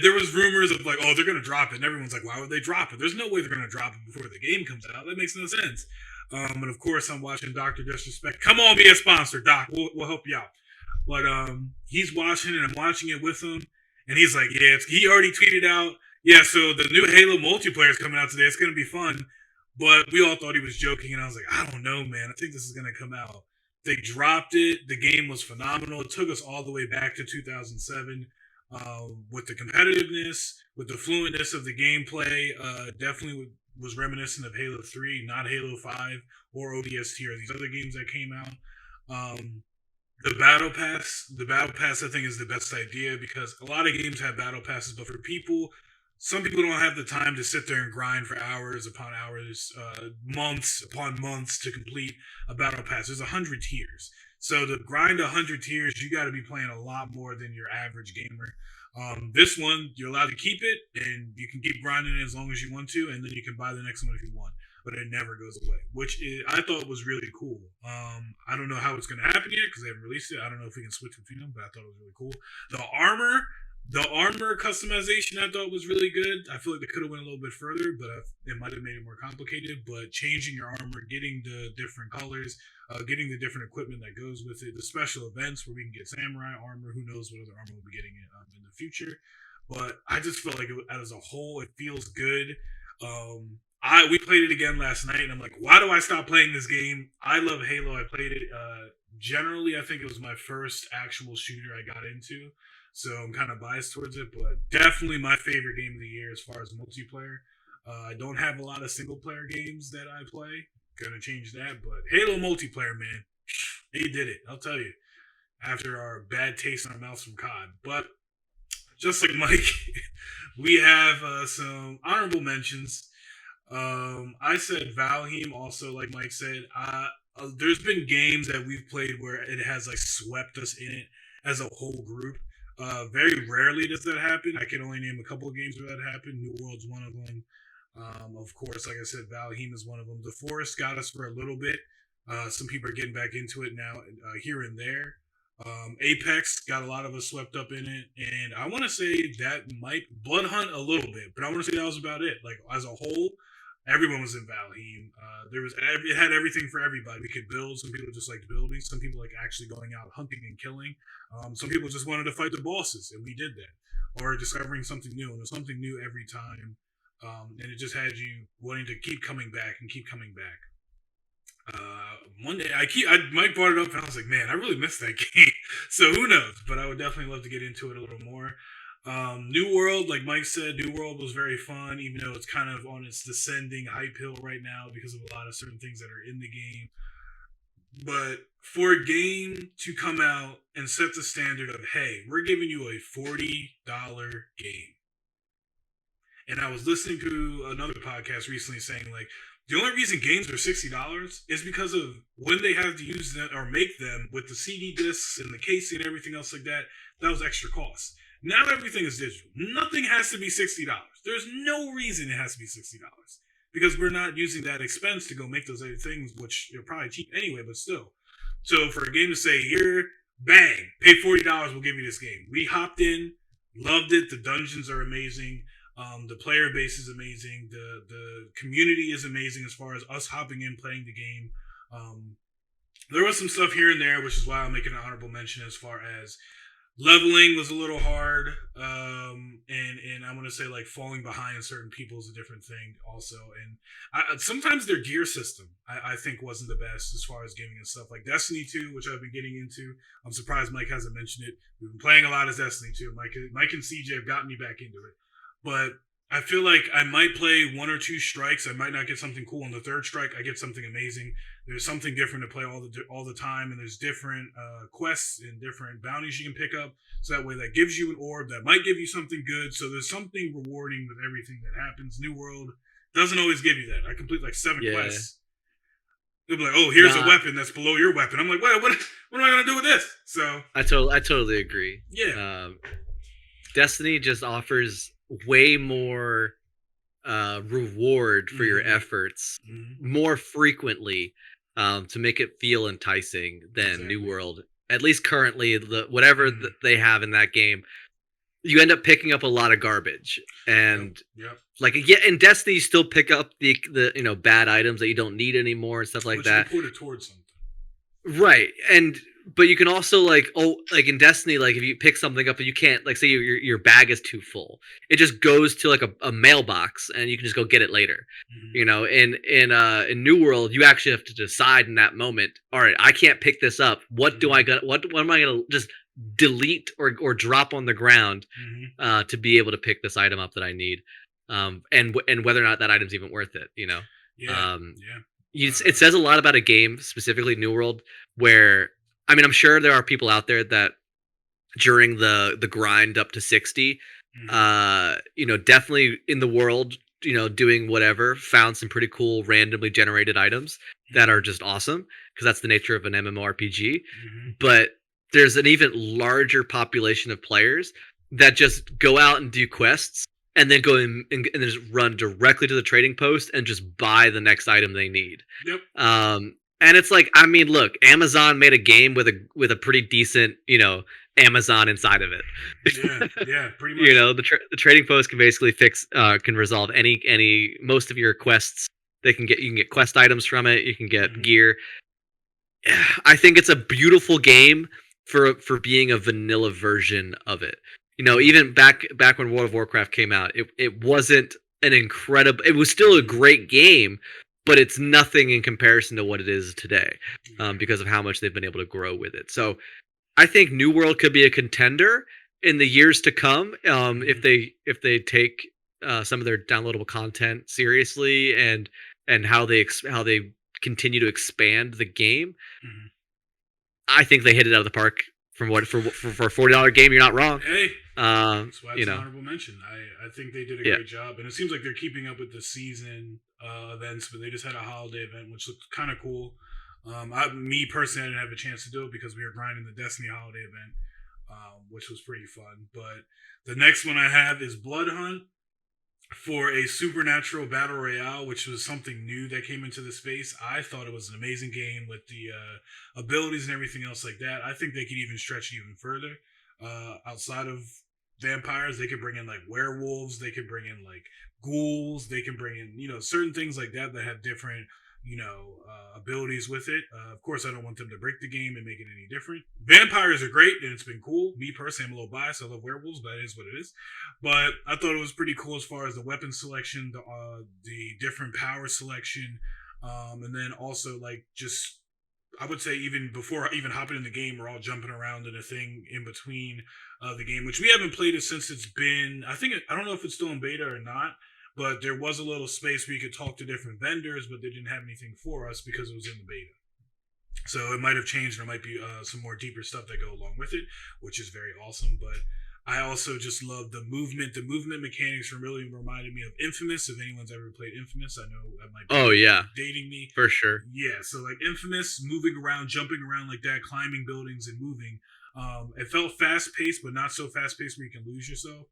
there was rumors of like, oh, they're gonna drop it, and everyone's like, why would they drop it? There's no way they're gonna drop it before the game comes out. That makes no sense. And of course, I'm watching Dr. Disrespect. Come on, be a sponsor, Doc. We'll help you out. But he's watching it, and I'm watching it with him, and he's like, yeah, he already tweeted out, yeah, so the new Halo multiplayer is coming out today. It's gonna be fun. But we all thought he was joking, and I was like, I don't know, man. I think this is gonna come out. They dropped it. The game was phenomenal. It took us all the way back to 2007. With the competitiveness, with the fluentness of the gameplay, definitely was reminiscent of Halo 3, not Halo 5 or ODST or these other games that came out. The Battle Pass I think is the best idea, because a lot of games have Battle Passes, but for some people don't have the time to sit there and grind for hours upon hours, months upon months to complete a Battle Pass. There's 100 tiers. So to grind 100 tiers, you got to be playing a lot more than your average gamer. This one, you're allowed to keep it, and you can keep grinding it as long as you want to, and then you can buy the next one if you want. But it never goes away, I thought was really cool. I don't know how it's going to happen yet because they haven't released it. I don't know if we can switch between them, but I thought it was really cool. The armor customization I thought was really good. I feel like they could have went a little bit further, but it might have made it more complicated. But changing your armor, getting the different colors, getting the different equipment that goes with it, the special events where we can get samurai armor. Who knows what other armor we'll be getting in the future. But I just felt like as a whole, it feels good. We played it again last night, and I'm like, why do I stop playing this game? I love Halo. I played it. Generally, I think it was my first actual shooter I got into. So I'm kind of biased towards it, but definitely my favorite game of the year as far as multiplayer. I don't have a lot of single player games that I play. Gonna change that, but Halo multiplayer, man, they did it. I'll tell you. After our bad taste in our mouths from COD, but just like Mike, we have some honorable mentions. I said Valheim. Also, like Mike said, there's been games that we've played where it has like swept us in it as a whole group. Very rarely does that happen. I can only name a couple of games where that happened. New World's one of them. Of course, like I said, Valheim is one of them. The Forest got us for a little bit. Some people are getting back into it now, here and there. Apex got a lot of us swept up in it, and I want to say that might Blood Hunt a little bit, but I want to say that was about it. Like as a whole, everyone was in Valheim. It had everything for everybody. We could build. Some people just liked building. Some people like actually going out hunting and killing. Some people just wanted to fight the bosses, and we did that. Or discovering something new, and there's something new every time. And it just had you wanting to keep coming back and keep coming back. One day Mike brought it up and I was like, man, I really missed that game. So who knows? But I would definitely love to get into it a little more. New World, like Mike said, New World was very fun, even though it's kind of on its descending hype hill right now because of a lot of certain things that are in the game. But for a game to come out and set the standard of, hey, we're giving you a $40 game. And I was listening to another podcast recently saying, like, the only reason games are $60 is because of when they have to use them or make them with the CD discs and the casing and everything else like that. That was extra cost. Now everything is digital. Nothing has to be $60. There's no reason it has to be $60 because we're not using that expense to go make those other things, which are probably cheap anyway, but still. So for a game to say, here, bang, pay $40, we'll give you this game. We hopped in, loved it. The dungeons are amazing. The player base is amazing. The community is amazing as far as us hopping in, playing the game. There was some stuff here and there, which is why I'm making an honorable mention as far as leveling was a little hard. And I want to say like falling behind certain people is a different thing also. And sometimes their gear system, I think wasn't the best as far as gaming and stuff like Destiny 2, which I've been getting into. I'm surprised Mike hasn't mentioned it. We've been playing a lot of Destiny 2. Mike and CJ have gotten me back into it. But I feel like I might play one or two strikes. I might not get something cool. On the third strike, I get something amazing. There's something different to play all the time, and there's different quests and different bounties you can pick up. So that way, that gives you an orb that might give you something good. So there's something rewarding with everything that happens. New World doesn't always give you that. I complete like 7 quests. They'll be like, "Oh, here's a weapon that's below your weapon." I'm like, "What am I gonna do with this?" So I totally agree. Yeah, Destiny just offers way more reward for your efforts more frequently to make it feel enticing than New World. At least currently, whatever they have in that game, you end up picking up a lot of garbage. And like in Destiny, you still pick up the bad items that you don't need anymore and stuff like that. You put it towards something. Right. But you can also like in Destiny, like if you pick something up and you can't, like say your bag is too full, it just goes to like a mailbox and you can just go get it later. In New World, you actually have to decide in that moment. All right, I can't pick this up. What am I gonna just delete or drop on the ground to be able to pick this item up that I need, and whether or not that item's even worth it. It says a lot about a game, specifically New World, where I'm sure there are people out there that during the grind up to 60, definitely in the world, doing whatever, found some pretty cool randomly generated items that are just awesome because that's the nature of an MMORPG. But there's an even larger population of players that just go out and do quests and then go in and just run directly to the trading post and just buy the next item they need. And it's like, look, Amazon made a game with a pretty decent, Amazon inside of it. Yeah, pretty much. The trading post can basically can resolve most of your quests. You can get quest items from it. You can get gear. I think it's a beautiful game for being a vanilla version of it. Even back when World of Warcraft came out, it wasn't an incredible. It was still a great game, but it's nothing in comparison to what it is today, because of how much they've been able to grow with it. So I think New World could be a contender in the years to come, if they take some of their downloadable content seriously and how they continue to expand the game. I think they hit it out of the park. For a $40 game, you're not wrong. Hey, that's why it's an honorable mention. I think they did a great job, and it seems like they're keeping up with the season events. But they just had a holiday event, which looked kind of cool. Me personally, I didn't have a chance to do it because we were grinding the Destiny holiday event, which was pretty fun. But the next one I have is Blood Hunt. for a supernatural battle royale, which was something new that came into the space. I thought it was an amazing game with the abilities and everything else like that. I think they could even stretch it even further. Outside of vampires, they could bring in like werewolves, they could bring in like ghouls, they can bring in, certain things like that that have different, abilities with it. Of course, I don't want them to break the game and make it any different. Vampires are great and it's been cool. Me personally, I'm a little biased. I love werewolves, but it is what it is. But I thought it was pretty cool as far as the weapon selection, the different power selection, and then also like just I would say even before even hopping in the game, we're all jumping around in a thing in between the game, which we haven't played it since it's been. I don't know if it's still in beta or not, but there was a little space where you could talk to different vendors, but they didn't have anything for us because it was in the beta. So it might have changed. There might be some more deeper stuff that go along with it, which is very awesome. But I also just love the movement. The movement mechanics really reminded me of Infamous. If anyone's ever played Infamous, I know that might be dating me. For sure. Yeah, so like Infamous, moving around, jumping around like that, climbing buildings and moving. It felt fast paced, but not so fast paced where you can lose yourself.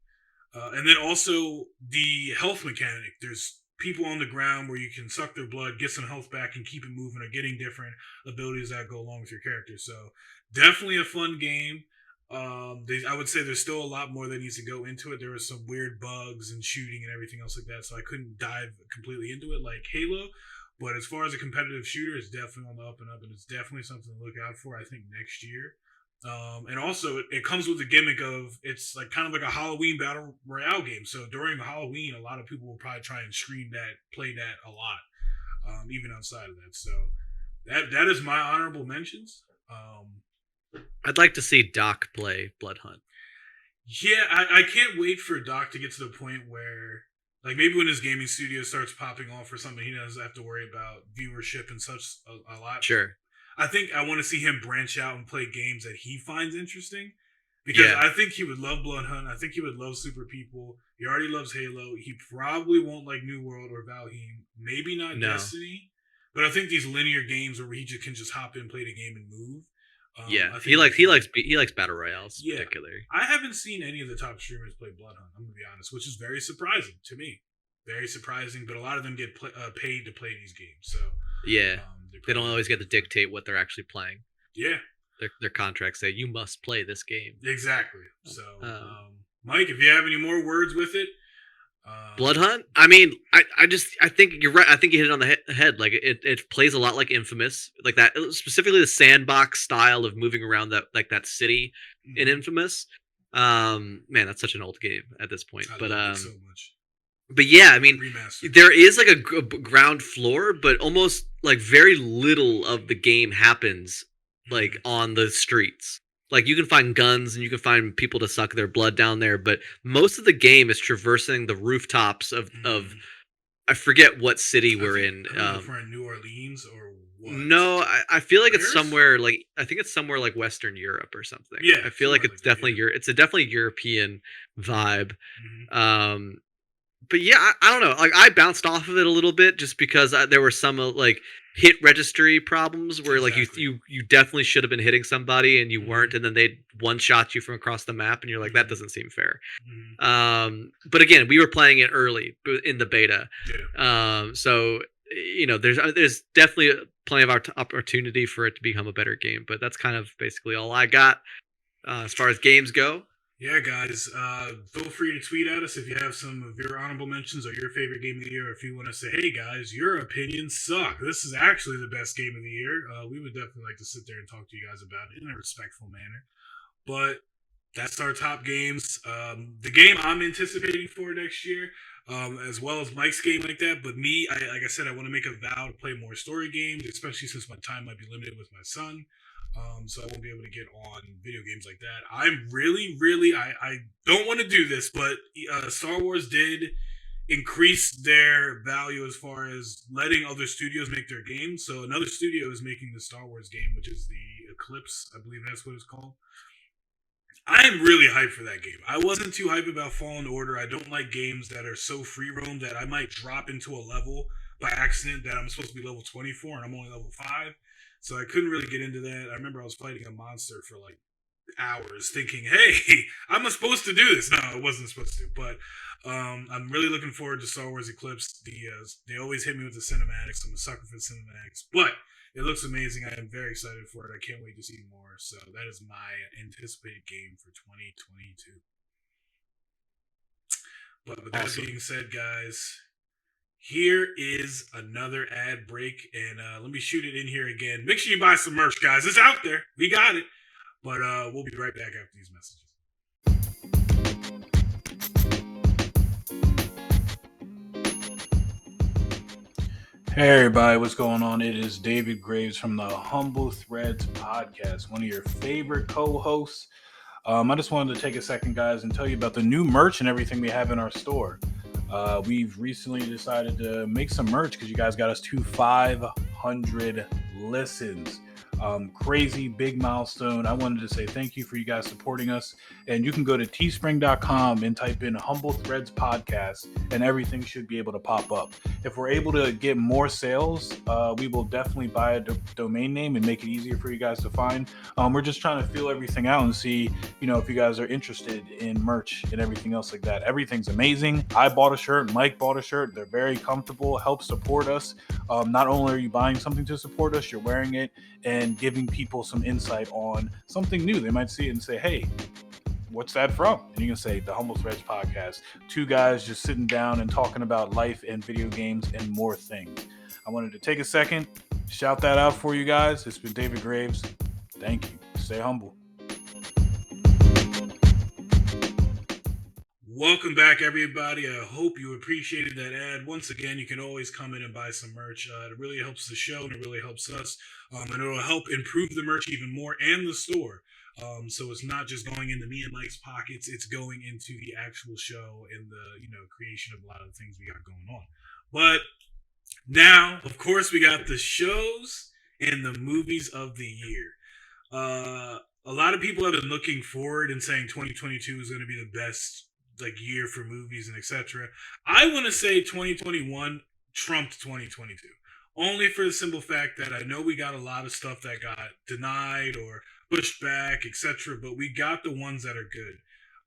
And then also the health mechanic. There's people on the ground where you can suck their blood, get some health back, and keep it moving, or getting different abilities that go along with your character. So definitely a fun game. I would say there's still a lot more that needs to go into it. There were some weird bugs and shooting and everything else like that, so I couldn't dive completely into it like Halo. But as far as a competitive shooter, it's definitely on the up and up, and it's definitely something to look out for. I think next year. And also, it comes with the gimmick of it's like kind of like a Halloween battle royale game. So during Halloween, a lot of people will probably try and stream that, play that a lot, even outside of that. So that is my honorable mentions. I'd like to see Doc play Blood Hunt. Yeah, I can't wait for Doc to get to the point where, like, maybe when his gaming studio starts popping off or something, he doesn't have to worry about viewership and such a lot. Sure. I think I want to see him branch out and play games that he finds interesting. Because I think he would love Blood Hunt. I think he would love Super People. He already loves Halo. He probably won't like New World or Valheim. Maybe not Destiny. But I think these linear games where he can just hop in, play the game, and move. He likes battle royales particularly. I haven't seen any of the top streamers play Blood Hunt. I'm gonna be honest, which is very surprising to me. Very surprising, but a lot of them get paid to play these games. So they don't always get to dictate what they're actually playing. Yeah, their contracts say you must play this game. Exactly. So, Mike, if you have any more words with it. Blood Hunt? I mean, I think you're right. I think you hit it on the head. Like it plays a lot like Infamous, like that, specifically the sandbox style of moving around that city in Infamous. Man, that's such an old game at this point. I love it so much. But yeah, I mean, Remastered. There is like a ground floor, but almost like very little of the game happens like on the streets. Like you can find guns and you can find people to suck their blood down there, but most of the game is traversing the rooftops of I forget what city we're in. If we're in New Orleans or what? No, I feel like it's somewhere like I think it's somewhere like Western Europe or something. Yeah, I feel like it's definitely it's a definitely European vibe. But yeah, I don't know. Like I bounced off of it a little bit just because there were some like hit registry problems where like you definitely should have been hitting somebody and you weren't, and then they one shot you from across the map, and you're like, that doesn't seem fair. But again, we were playing it early in the beta, so there's definitely plenty of opportunity for it to become a better game. But that's kind of basically all I got as far as games go. Yeah, guys, feel free to tweet at us if you have some of your honorable mentions or your favorite game of the year. If you want to say, hey, guys, your opinions suck. This is actually the best game of the year. We would definitely like to sit there and talk to you guys about it in a respectful manner. But that's our top games. The game I'm anticipating for next year, as well as Mike's game like that. But me, like I said, I want to make a vow to play more story games, especially since my time might be limited with my son. So I won't be able to get on video games like that. I'm really, I don't want to do this, but Star Wars did increase their value as far as letting other studios make their games. So another studio is making the Star Wars game, which is the Eclipse. I believe that's what it's called. I'm really hyped for that game. I wasn't too hyped about Fallen Order. I don't like games that are so free roam that I might drop into a level by accident that I'm supposed to be level 24 and I'm only level 5. So I couldn't really get into that. I remember I was fighting a monster for like hours thinking, hey, I'm supposed to do this. No, I wasn't supposed to, but I'm really looking forward to Star Wars Eclipse. They always hit me with the cinematics. I'm a sucker for cinematics, but it looks amazing. I am very excited for it. I can't wait to see more. So that is my anticipated game for 2022. But with that being said, guys, here is another ad break, and let me shoot it in here again. Make sure you buy some merch, guys. It's out there. We got it. But we'll be right back after these messages. Hey everybody, what's going on? It is David Graves from the Humble Threads podcast, one of your favorite co-hosts. I just wanted to take a second, guys, and tell you about the new merch and everything we have in our store. We've recently decided to make some merch because you guys got us to 500 listens. Crazy big milestone. I wanted to say thank you for you guys supporting us, and you can go to teespring.com and type in Humble Threads Podcast, and everything should be able to pop up. If we're able to get more sales, we will definitely buy a domain name and make it easier for you guys to find. We're just trying to feel everything out and see, if you guys are interested in merch and everything else like that. Everything's amazing. I bought a shirt, Mike bought a shirt. They're very comfortable, help support us. Not only are you buying something to support us, you're wearing it and giving people some insight on something new. They might see it and say, hey, what's that from? And you can say the Humble Threads Podcast. Two guys just sitting down and talking about life and video games and more things. I wanted to take a second, shout that out for you guys. It's been David Graves. Thank you. Stay humble. Welcome back, everybody. I hope you appreciated that ad. Once again, you can always come in and buy some merch. It really helps the show, and it really helps us. And it'll help improve the merch even more and the store. So it's not just going into me and Mike's pockets. It's going into the actual show and the creation of a lot of the things we got going on. But now, of course, we got the shows and the movies of the year. A lot of people have been looking forward and saying 2022 is going to be the best year for movies and etc. I want to say 2021 trumped 2022, only for the simple fact that I know we got a lot of stuff that got denied or pushed back, etc., but we got the ones that are good.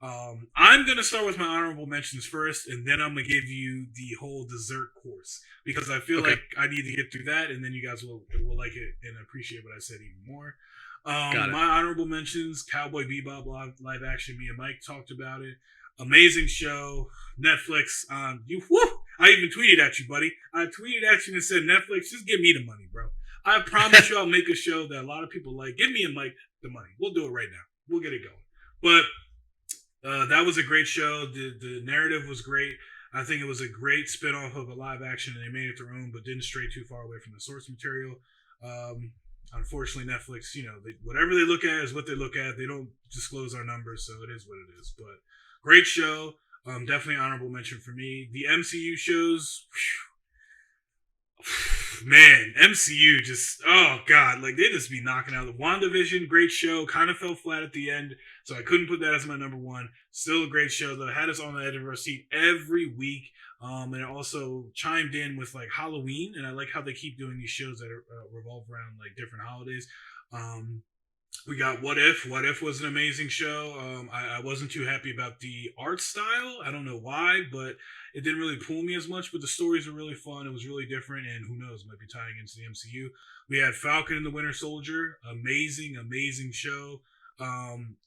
I'm going to start with my honorable mentions first, and then I'm going to give you the whole dessert course, because I feel like I need to get through that, and then you guys will like it and appreciate what I said even more. My honorable mentions: Cowboy Bebop live action. Me and Mike talked about it. Amazing show. Netflix. I even tweeted at you, buddy. I tweeted at you and said, Netflix, just give me the money, bro. I promise you I'll make a show that a lot of people like. Give me and Mike the money. We'll do it right now. We'll get it going. But that was a great show. The narrative was great. I think it was a great spinoff of a live action, and they made it their own, but didn't stray too far away from the source material. Unfortunately, Netflix, whatever they look at is what they look at. They don't disclose our numbers, so it is what it is. But great show. Definitely honorable mention for me. The MCU shows, man, MCU just, oh God, they just be knocking out. The WandaVision, great show. Kind of fell flat at the end, so I couldn't put that as my number one. Still a great show, though. Had us on the edge of our seat every week. And it also chimed in with Halloween, and I like how they keep doing these shows that revolve around different holidays. We got What If. What If was an amazing show. I wasn't too happy about the art style. I don't know why, but it didn't really pull me as much. But the stories were really fun. It was really different, and who knows, might be tying into the MCU. We had Falcon and the Winter Soldier. Amazing, amazing show.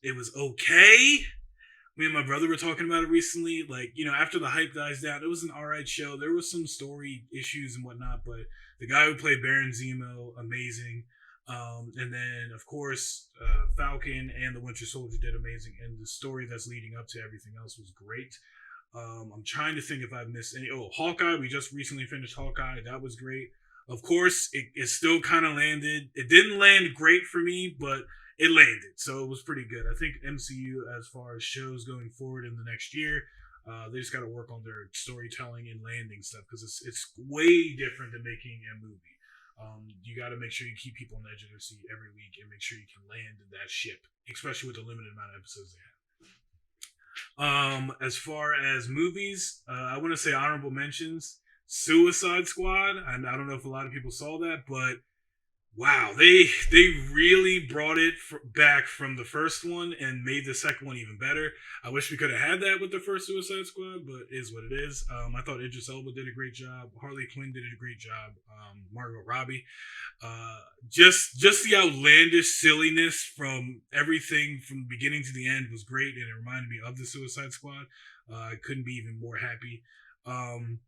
It was okay. Me and my brother were talking about it recently. After the hype dies down, it was an alright show. There was some story issues and whatnot, but the guy who played Baron Zemo, amazing. And then, of course, Falcon and the Winter Soldier did amazing, and the story that's leading up to everything else was great. I'm trying to think if I've missed any. Oh, Hawkeye. We just recently finished Hawkeye. That was great. Of course, it still kind of landed. It didn't land great for me, but it landed, so it was pretty good. I think MCU, as far as shows going forward in the next year, they just got to work on their storytelling and landing stuff, because it's way different than making a movie. You got to make sure you keep people on the edge of their seat every week and make sure you can land that ship, especially with the limited amount of episodes they have. As far as movies, I want to say honorable mentions. Suicide Squad. I don't know if a lot of people saw that, but Wow, they really brought it back from the first one and made the second one even better. I wish we could have had that with the first Suicide Squad, but it is what it is. I thought Idris Elba did a great job. Harley Quinn did a great job. Margot Robbie, just the outlandish silliness from everything from the beginning to the end was great, and it reminded me of the Suicide Squad. I couldn't be even more happy. Um,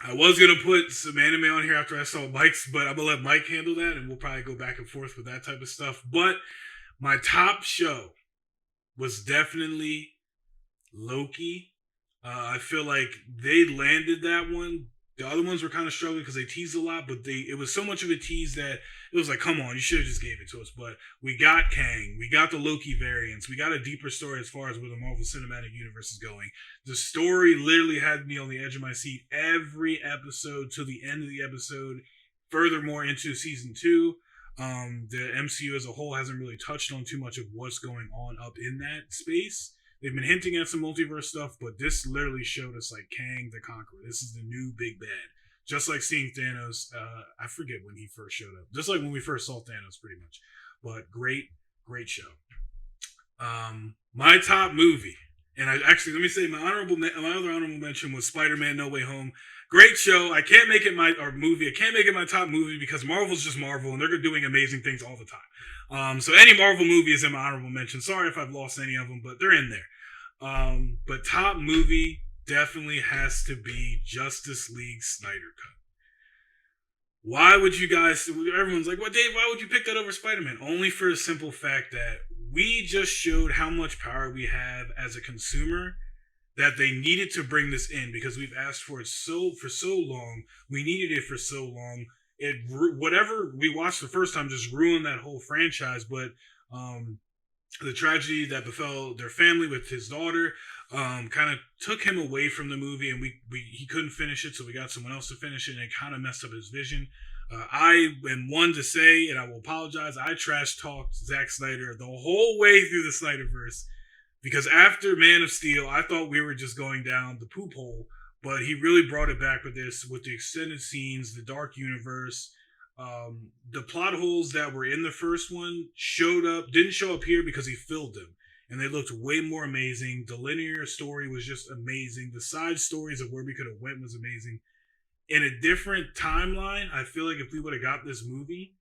I was gonna put some anime on here after I saw Mike's, but I'm gonna let Mike handle that, and we'll probably go back and forth with that type of stuff. But my top show was definitely Loki. I feel like they landed that one. The other ones were kind of struggling because they teased a lot, but it was so much of a tease that it was like, come on, you should have just gave it to us. But we got Kang, we got the Loki variants, we got a deeper story as far as where the Marvel Cinematic Universe is going. The story literally had me on the edge of my seat every episode to the end of the episode. Furthermore, into season 2, the MCU as a whole hasn't really touched on too much of what's going on up in that space. They've been hinting at some multiverse stuff, but this literally showed us like Kang the Conqueror. This is the new big bad. Just like seeing Thanos, I forget when he first showed up. Just like when we first saw Thanos, pretty much. But great show. My top movie, and I actually let me say my other honorable mention was Spider-Man: No Way Home. Great show. I can't make it my top movie because Marvel's just Marvel, and they're doing amazing things all the time. So any Marvel movie is in my honorable mention. Sorry if I've lost any of them, but they're in there. But top movie definitely has to be Justice League Snyder Cut. Why would you guys? Everyone's like, "Well, Dave, why would you pick that over Spider-Man?" Only for the simple fact that we just showed how much power we have as a consumer. That they needed to bring this in because we've asked for it for so long. We needed it for so long. Whatever we watched the first time just ruined that whole franchise. But the tragedy that befell their family with his daughter kind of took him away from the movie, and he couldn't finish it, so we got someone else to finish it, and it kind of messed up his vision. I am one to say, and I will apologize, I trash talked Zack Snyder the whole way through the Snyderverse. Because after Man of Steel, I thought we were just going down the poop hole, but he really brought it back with this, with the extended scenes, the dark universe. The plot holes that were in the first one didn't show up here because he filled them. And they looked way more amazing. The linear story was just amazing. The side stories of where we could have went was amazing. In a different timeline, I feel like if we would have got this movie,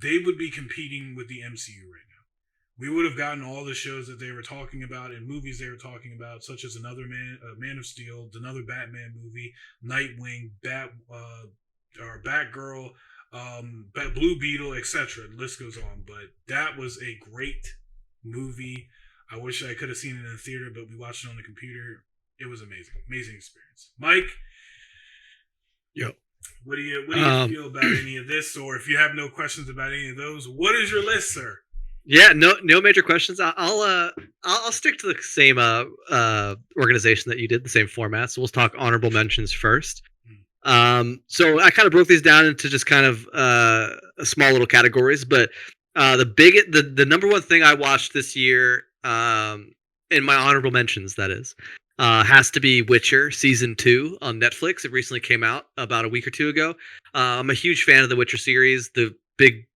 they would be competing with the MCU right now. We would have gotten all the shows that they were talking about and movies they were talking about, such as another Man of Steel, another Batman movie, Nightwing, Batgirl, Blue Beetle, etc. The list goes on. But that was a great movie. I wish I could have seen it in the theater, but we watched it on the computer. It was amazing experience. Mike, yo, what do you feel about any of this? Or if you have no questions about any of those, what is your list, sir? Yeah, no major questions. I'll stick to the same organization that you did, the same format. So we'll talk honorable mentions first. So I kind of broke these down into just kind of small little categories, but the number one thing I watched this year, in my honorable mentions, that is, has to be Witcher Season 2 on Netflix. It recently came out about a week or two ago. I'm a huge fan of the Witcher series.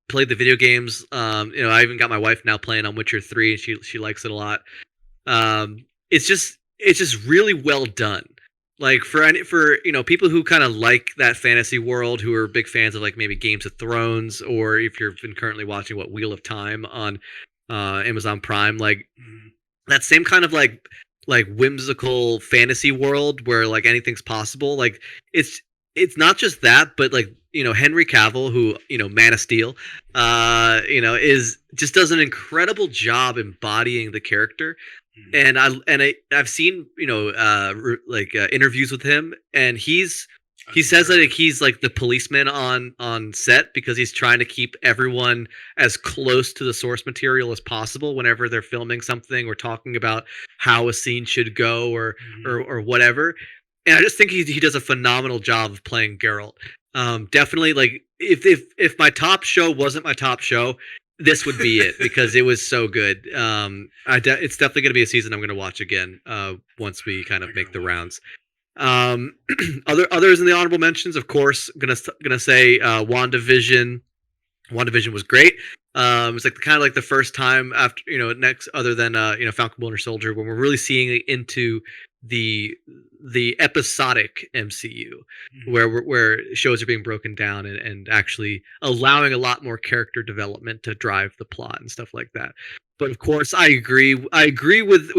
Played the video games. I even got my wife now playing on Witcher 3. She likes it a lot. It's just really well done. Like for people who kind of like that fantasy world, who are big fans of like maybe Games of Thrones, or if you've been currently watching Wheel of Time on Amazon Prime, like that same kind of like whimsical fantasy world where like anything's possible. Like it's not just that, but like Henry Cavill, who Man of Steel, is just does an incredible job embodying the character. And I've seen interviews with him, and he says that he's like the policeman on set because he's trying to keep everyone as close to the source material as possible whenever they're filming something or talking about how a scene should go or whatever. And I just think he does a phenomenal job of playing Geralt. Definitely, like if my top show wasn't my top show, this would be it because it was so good. It's definitely going to be a season I'm going to watch again once we kind of make the rounds. Others in the honorable mentions, of course, gonna say WandaVision, WandaVision was great. It was like kind of like the first time after next other than Falcon Winter Soldier when we're really seeing into the episodic MCU where shows are being broken down and actually allowing a lot more character development to drive the plot and stuff like that. But of course, I agree with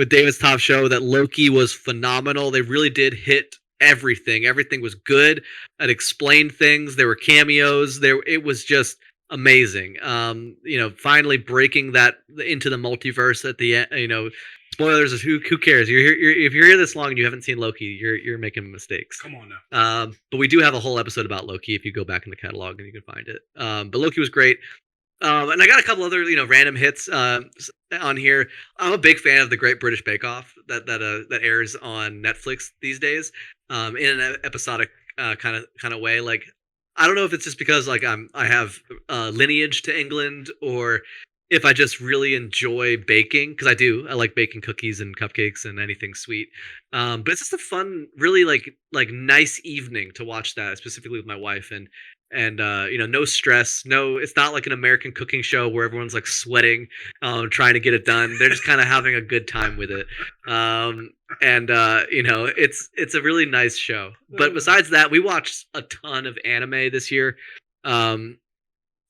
David's top show that Loki was phenomenal. They really did hit everything. Everything was good. It explained things. There were cameos. It was just amazing. Finally breaking that into the multiverse at the end. Spoilers is who cares? If you're here this long and you haven't seen Loki, you're making mistakes. Come on now. But we do have a whole episode about Loki if you go back in the catalog and you can find it. But Loki was great. And I got a couple other random hits on here. I'm a big fan of the Great British Bake Off that airs on Netflix these days, in an episodic kind of way. Like, I don't know if it's just because like I have lineage to England, or if I just really enjoy baking, because I do. I like baking cookies and cupcakes and anything sweet. But it's just a fun, really like nice evening to watch that, specifically with my wife and no stress. No, it's not like an American cooking show where everyone's like sweating, trying to get it done. They're just kind of having a good time with it. It's a really nice show. But besides that, we watched a ton of anime this year.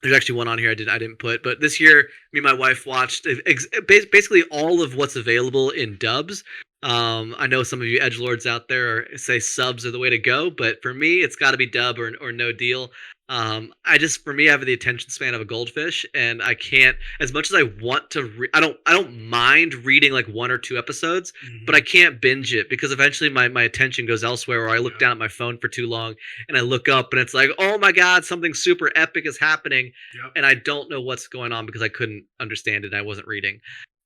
There's actually one on here I didn't put, but this year me and my wife watched basically all of what's available in dubs. I know some of you edgelords out there say subs are the way to go, but for me, it's got to be dub or no deal. For me, I have the attention span of a goldfish, and I can't, as much as I want to. I don't mind reading like one or two episodes, but I can't binge it because eventually my attention goes elsewhere, or I look down at my phone for too long, and I look up, and it's like, oh my god, something super epic is happening, and I don't know what's going on because I couldn't understand it. And I wasn't reading.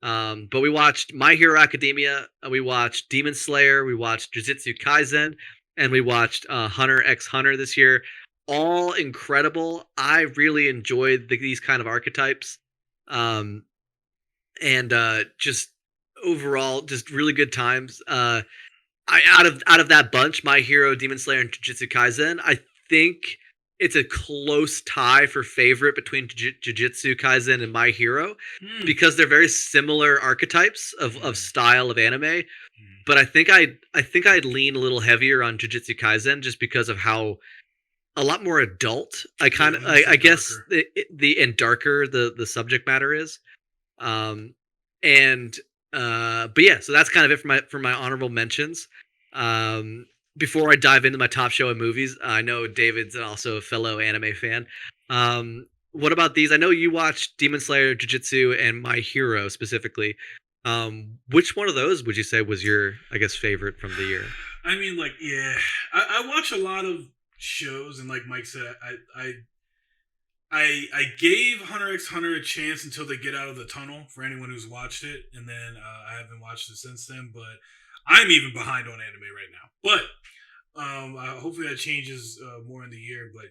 But we watched My Hero Academia, we watched Demon Slayer, we watched Jujutsu Kaisen, and we watched Hunter x Hunter this year. All incredible. I really enjoyed these kind of archetypes, and just overall, just really good times. Out of that bunch, My Hero, Demon Slayer, and Jujutsu Kaisen, I think it's a close tie for favorite between Jujutsu Kaisen and My Hero, because they're very similar archetypes of style of anime. But I think I'd lean a little heavier on Jujutsu Kaisen just because of how a lot more adult. I guess and darker the subject matter is. But yeah, so that's kind of it for my honorable mentions. Before I dive into my top show and movies, I know David's also a fellow anime fan. What about these? I know you watched Demon Slayer, Jujutsu, and My Hero specifically. Which one of those would you say was your, I guess, favorite from the year? I mean, like, yeah, I watch a lot of shows, and like Mike said, I gave Hunter x Hunter a chance until they get out of the tunnel for anyone who's watched it, and then I haven't watched it since then. But I'm even behind on anime right now. But hopefully that changes more in the year. But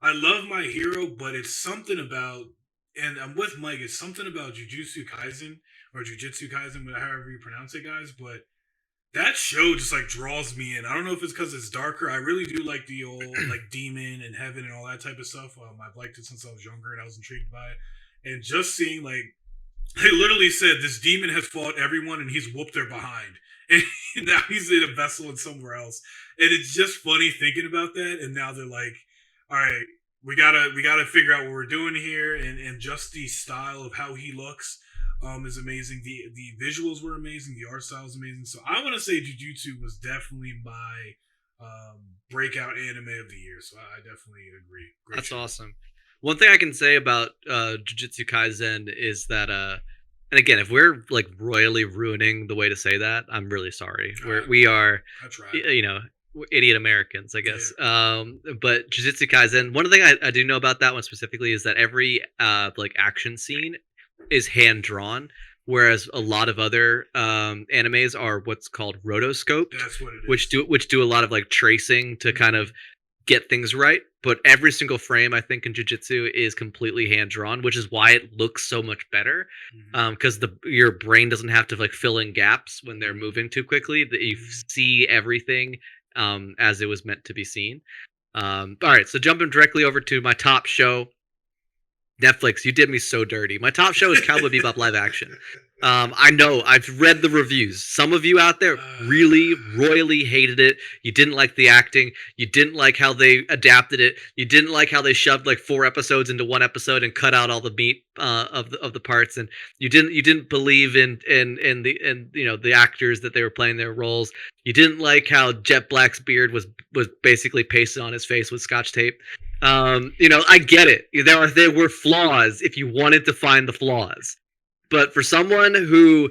I love My Hero, but it's something about, and I'm with Mike, it's something about Jujutsu Kaisen, or Jujutsu Kaisen, however you pronounce it, guys. But that show just like draws me in. I don't know if it's because it's darker. I really do like the old like demon and heaven and all that type of stuff. I've liked it since I was younger, and I was intrigued by it. And just seeing like, they literally said this demon has fought everyone and he's whooped their behind, and now he's in a vessel and somewhere else. And it's just funny thinking about that. And now they're like, all right, we gotta figure out what we're doing here, and just the style of how he looks is amazing. The visuals were amazing. The art style is amazing. So I want to say Jujutsu was definitely my breakout anime of the year. So I definitely agree. Great That's show. awesome. One thing I can say about Jujutsu Kaisen is that, and again, if we're like royally ruining the way to say that, I'm really sorry. We are, That's right. idiot Americans, I guess. Yeah. But Jujutsu Kaisen, one thing I do know about that one specifically is that every like action scene is hand drawn, whereas a lot of other animes are what's called rotoscoped. That's what it is. Which do a lot of like tracing to kind of get things right. But every single frame, I think, in Jujutsu is completely hand drawn, which is why it looks so much better. Because your brain doesn't have to like fill in gaps when they're moving too quickly. That you see everything as it was meant to be seen. All right, so jumping directly over to my top show, Netflix, you did me so dirty. My top show is Cowboy Bebop live action. I know, I've read the reviews. Some of you out there really royally hated it. You didn't like the acting. You didn't like how they adapted it. You didn't like how they shoved like 4 episodes into 1 episode and cut out all the meat of the parts. And you didn't believe in the actors that they were playing their roles. You didn't like how Jet Black's beard was basically pasted on his face with Scotch tape. I get it. There were flaws if you wanted to find the flaws. But for someone who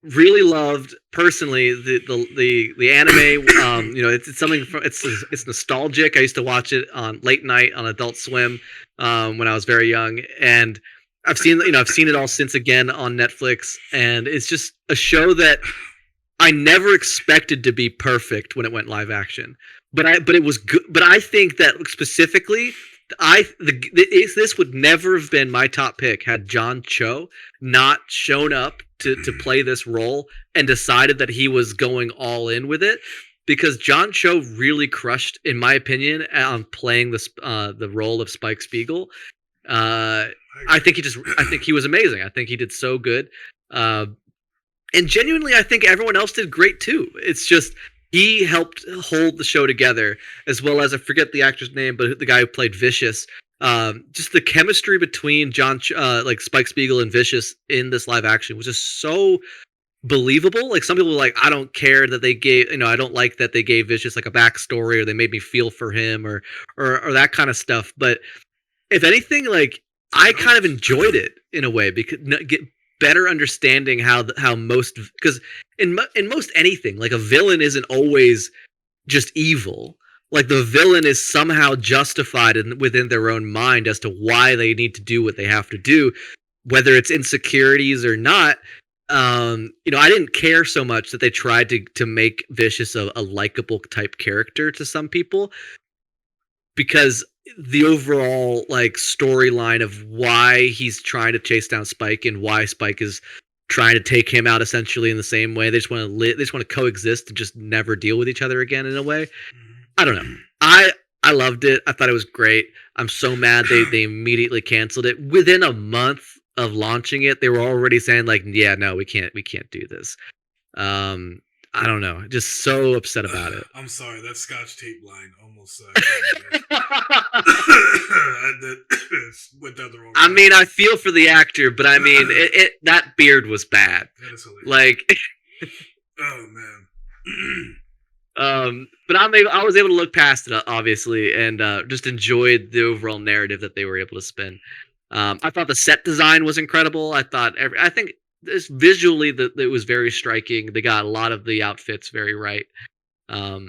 really loved personally the anime, it's something it's nostalgic. I used to watch it on late night on Adult Swim when I was very young, and I've seen it all since again on Netflix, and it's just a show that I never expected to be perfect when it went live action. But it was good. But I think that specifically, this would never have been my top pick had John Cho not shown up to play this role and decided that he was going all in with it. Because John Cho really crushed, in my opinion, on playing the role of Spike Spiegel. I think he was amazing. I think he did so good. And genuinely, I think everyone else did great too. It's just he helped hold the show together, as well as, I forget the actor's name, but the guy who played Vicious. Just the chemistry between Spike Spiegel and Vicious in this live action was just so believable. Like, some people were like, I don't care that they gave, I don't like that they gave Vicious like a backstory, or they made me feel for him, or that kind of stuff. But if anything, like, I kind of enjoyed it in a way, because get better understanding how most, because in most anything, like, a villain isn't always just evil. Like, the villain is somehow justified within their own mind as to why they need to do what they have to do, whether it's insecurities or not. I didn't care so much that they tried to make Vicious a likable type character to some people, because the overall like storyline of why he's trying to chase down Spike and why Spike is trying to take him out essentially in the same way. They just want to they just want to coexist and just never deal with each other again in a way. I don't know. I loved it. I thought it was great. I'm so mad they immediately canceled it. Within a month of launching it, they were already saying like, yeah, no, we can't do this. I don't know. Just so upset about it. I'm sorry, that Scotch tape line almost went down the wrong way. I mean, I feel for the actor, but I mean, that beard was bad. That is hilarious. Like, oh man. But I was able to look past it, obviously, and just enjoyed the overall narrative that they were able to spin. I thought the set design was incredible. I think this visually that it was very striking. They got a lot of the outfits very right. All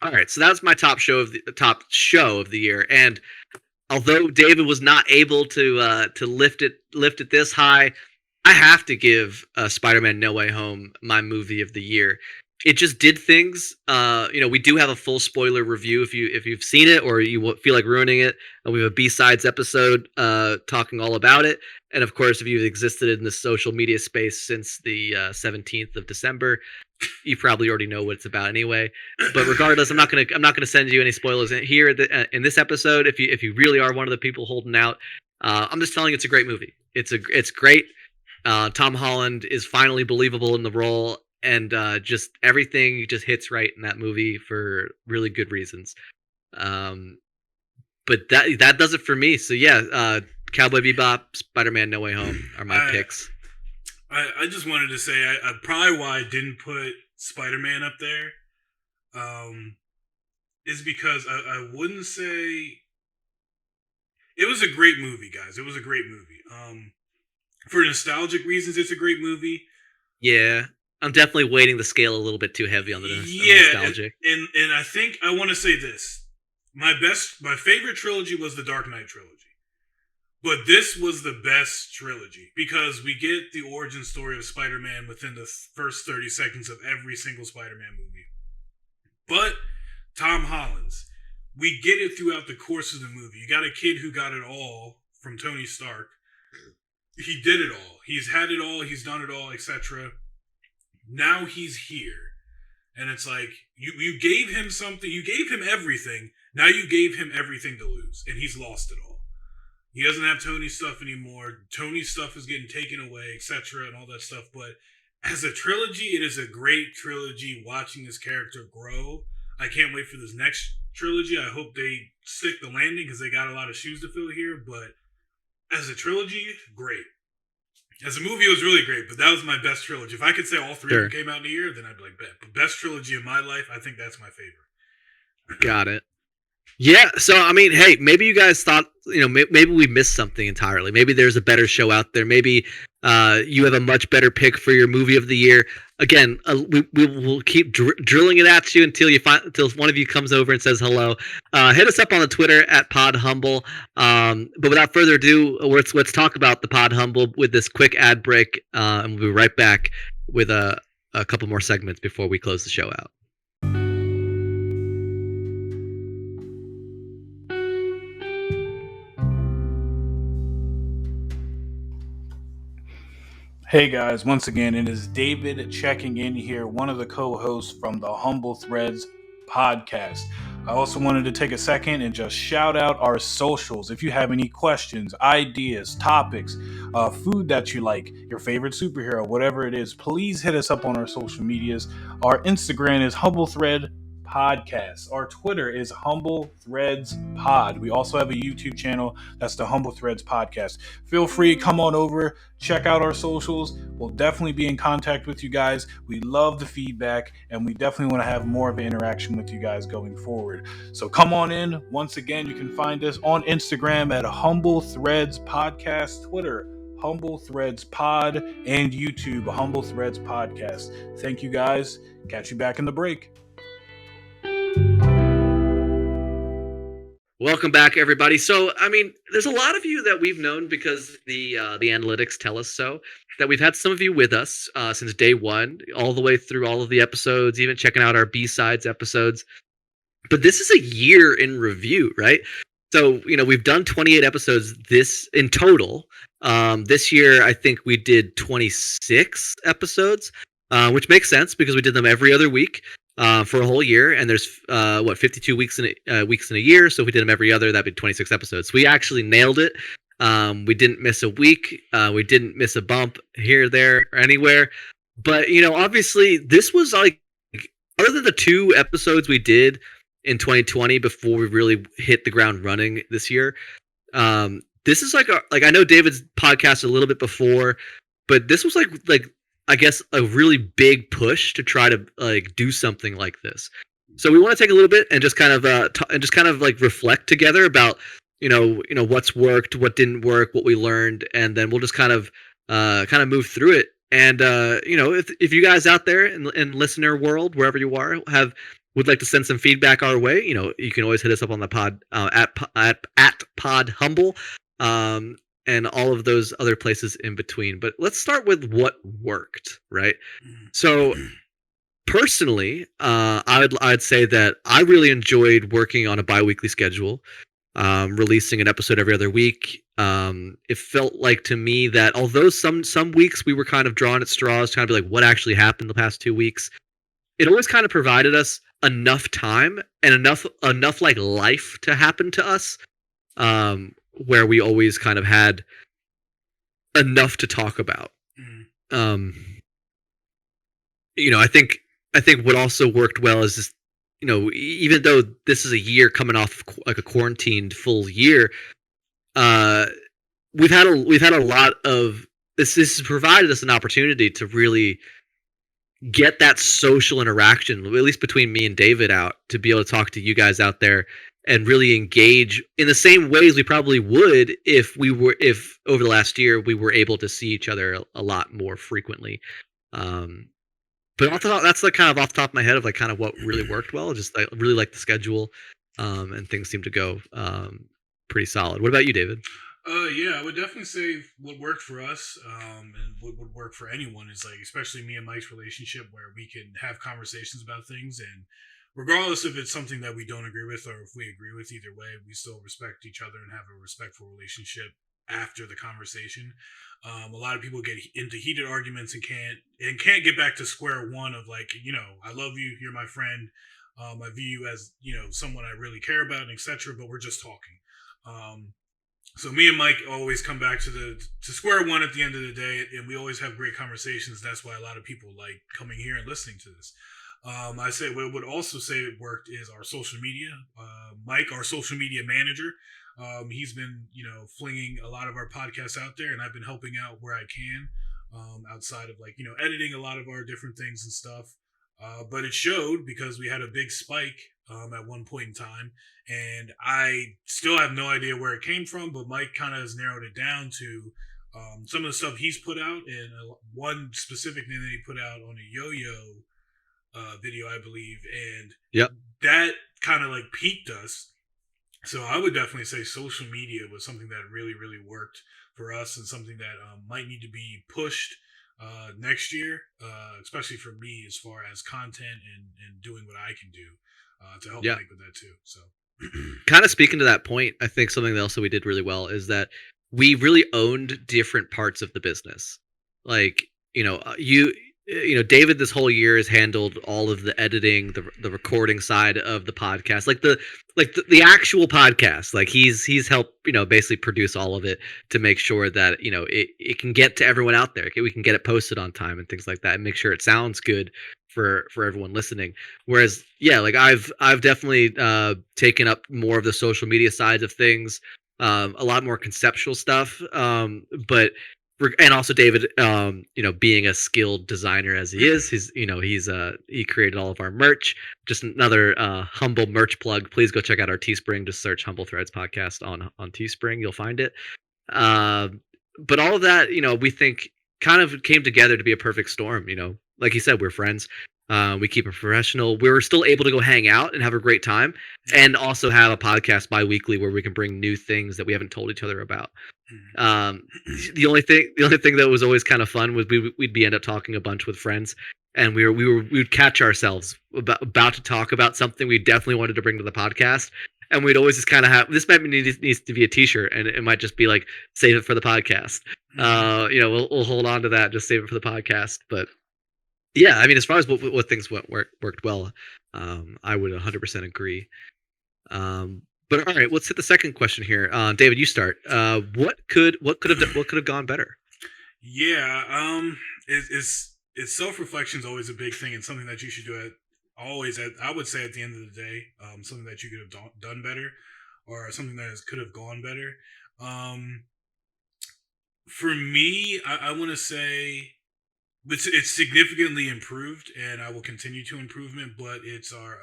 right, so that was my top show of the year. And although David was not able to lift it this high, I have to give Spider-Man: No Way Home my movie of the year. It just did things. We do have a full spoiler review if you've seen it or you feel like ruining it. We have a B-sides episode talking all about it. And of course, if you've existed in the social media space since the 17th of December, you probably already know what it's about anyway. But regardless, I'm not gonna send you any spoilers here in this episode. If you really are one of the people holding out, I'm just telling you it's a great movie. It's great. Tom Holland is finally believable in the role. And just everything just hits right in that movie for really good reasons. But that does it for me. So yeah, Cowboy Bebop, Spider-Man: No Way Home are my picks. I just wanted to say probably why I didn't put Spider-Man up there is because I wouldn't say it was a great movie, guys. It was a great movie. For nostalgic reasons, it's a great movie. Yeah. I'm definitely weighting the scale a little bit too heavy on the nostalgic. And I think I want to say this. My favorite trilogy was the Dark Knight trilogy. But this was the best trilogy because we get the origin story of Spider-Man within the first 30 seconds of every single Spider-Man movie. But Tom Holland's, we get it throughout the course of the movie. You got a kid who got it all from Tony Stark. He did it all. He's had it all. He's done it all, etc. Now he's here. And it's like, you gave him something, you gave him everything. Now you gave him everything to lose, and he's lost it all. He doesn't have Tony's stuff anymore. Tony's stuff is getting taken away, etc., and all that stuff. But as a trilogy, it is a great trilogy. Watching this character grow, I can't wait for this next trilogy. I hope they stick the landing because they got a lot of shoes to fill here. But as a trilogy, great. As a movie, it was really great, but that was my best trilogy. If I could say all three of them came out in a year, then I'd be like, bet. But best trilogy of my life, I think that's my favorite. Got it. Yeah, so I mean, hey, maybe you guys thought, maybe we missed something entirely. Maybe there's a better show out there. Maybe you have a much better pick for your movie of the year. Again, we will keep drilling it at you until one of you comes over and says hello. Hit us up on the Twitter at PodHumble. But without further ado, let's talk about the PodHumble with this quick ad break, and we'll be right back with a couple more segments before we close the show out. Hey guys, once again, it is David checking in here, one of the co-hosts from the Humble Threads podcast. I also wanted to take a second and just shout out our socials. If you have any questions, ideas, topics, food that you like, your favorite superhero, whatever it is, please hit us up on our social medias. Our Instagram is Humble Thread Podcast. Our Twitter is Humble Threads Pod. We also have a YouTube channel that's the Humble Threads Podcast. Feel free, come on over, check out our socials. We'll definitely be in contact with you guys. We love the feedback, and we definitely want to have more of an interaction with you guys going forward. So come on in. Once again, you can find us on Instagram at Humble Threads Podcast, Twitter Humble Threads Pod, and YouTube Humble Threads Podcast. Thank you guys. Catch you back in the break. Welcome back, everybody. So, I mean, there's a lot of you that we've known because the analytics tell us so, that we've had some of you with us since day one, all the way through all of the episodes, even checking out our B-sides episodes. But this is a year in review, right? So, we've done 28 episodes in total. This year, I think we did 26 episodes, which makes sense because we did them every other week. For a whole year, and there's 52 weeks in a year. So if we did them every other, that'd be 26 episodes. We actually nailed it. We didn't miss a week. We didn't miss a bump here, there, or anywhere. But obviously, this was like, other than the 2 episodes we did in 2020 before we really hit the ground running this year. This is like I know David's podcast a little bit before, but this was like I guess a really big push to try to do something like this. So we want to take a little bit and just kind of reflect together about what's worked, what didn't work, what we learned, and then we'll just kind of move through it. And if you guys out there in listener world, wherever you are, would like to send some feedback our way, you can always hit us up on the pod at PodHumble. And all of those other places in between. But let's start with what worked, right? So personally, I'd say that I really enjoyed working on a bi-weekly schedule, releasing an episode every other week. It felt like to me that although some weeks we were kind of drawing at straws, trying to be like, what actually happened the past 2 weeks, it always kind of provided us enough time and enough like life to happen to us. Where we always kind of had enough to talk about. I think what also worked well is just, even though this is a year coming off like a quarantined full year, we've had a lot of this has provided us an opportunity to really get that social interaction, at least between me and David, out to be able to talk to you guys out there and really engage in the same ways we probably would if over the last year we were able to see each other a lot more frequently. But that's like kind of off the top of my head of like kind of what really worked well. Just I really like the schedule, and things seem to go pretty solid. What about you, David? Yeah, I would definitely say what worked for us, and what would work for anyone is like, especially me and Mike's relationship, where we can have conversations about things, and regardless if it's something that we don't agree with or if we agree with, either way, we still respect each other and have a respectful relationship after the conversation. A lot of people get into heated arguments and can't get back to square one of like, I love you, you're my friend. I view you as, someone I really care about and etc. But we're just talking. So me and Mike always come back to square one at the end of the day, and we always have great conversations. That's why a lot of people like coming here and listening to this. I say what would also say it worked is our social media. Mike, our social media manager, he's been flinging a lot of our podcasts out there, and I've been helping out where I can, outside of editing a lot of our different things and stuff. But it showed because we had a big spike at one point in time, and I still have no idea where it came from. But Mike kind of has narrowed it down to some of the stuff he's put out, and one specific thing that he put out on a yo-yo video, I believe, and Yep. that kind of like piqued us. So I would definitely say social media was something that really, really worked for us, and something that might need to be pushed next year, especially for me as far as content and doing what I can do to help Yeah. Mike with that too. So Kind of speaking to that point, I think something else that we did really well is that we really owned different parts of the business. Like, David this whole year has handled all of the editing, the recording side of the podcast, like the actual podcast. Like he's helped, basically produce all of it to make sure that, it can get to everyone out there. We can get it posted on time and things like that, and make sure it sounds good for everyone listening. Whereas, yeah, like I've definitely taken up more of the social media sides of things, a lot more conceptual stuff, but and also David, being a skilled designer as he is, he created all of our merch. Just another humble merch plug. Please go check out our Teespring. Just search Humble Threads Podcast on Teespring. You'll find it. But all of that, we think kind of came together to be a perfect storm. Like you said, we're friends. We keep it professional. We're still able to go hang out and have a great time, and also have a podcast bi-weekly where we can bring new things that we haven't told each other about. The only thing that was always kind of fun was we'd end up talking a bunch with friends, and we would catch ourselves about to talk about something we definitely wanted to bring to the podcast, and we'd always just kind of have this. Needs to be a T-shirt, and it might just be like, save it for the podcast. We'll hold on to that, just save it for the podcast. But yeah, I mean, as far as what things worked well, I would 100% agree. But all right, let's hit the second question here. David, you start. What could have gone better? Yeah, it's self-reflection is always a big thing, and something that you should do I would say at the end of the day, something that you could have done better, or something that could have gone better. For me, I want to say it's significantly improved, and I will continue to improvement. But it's our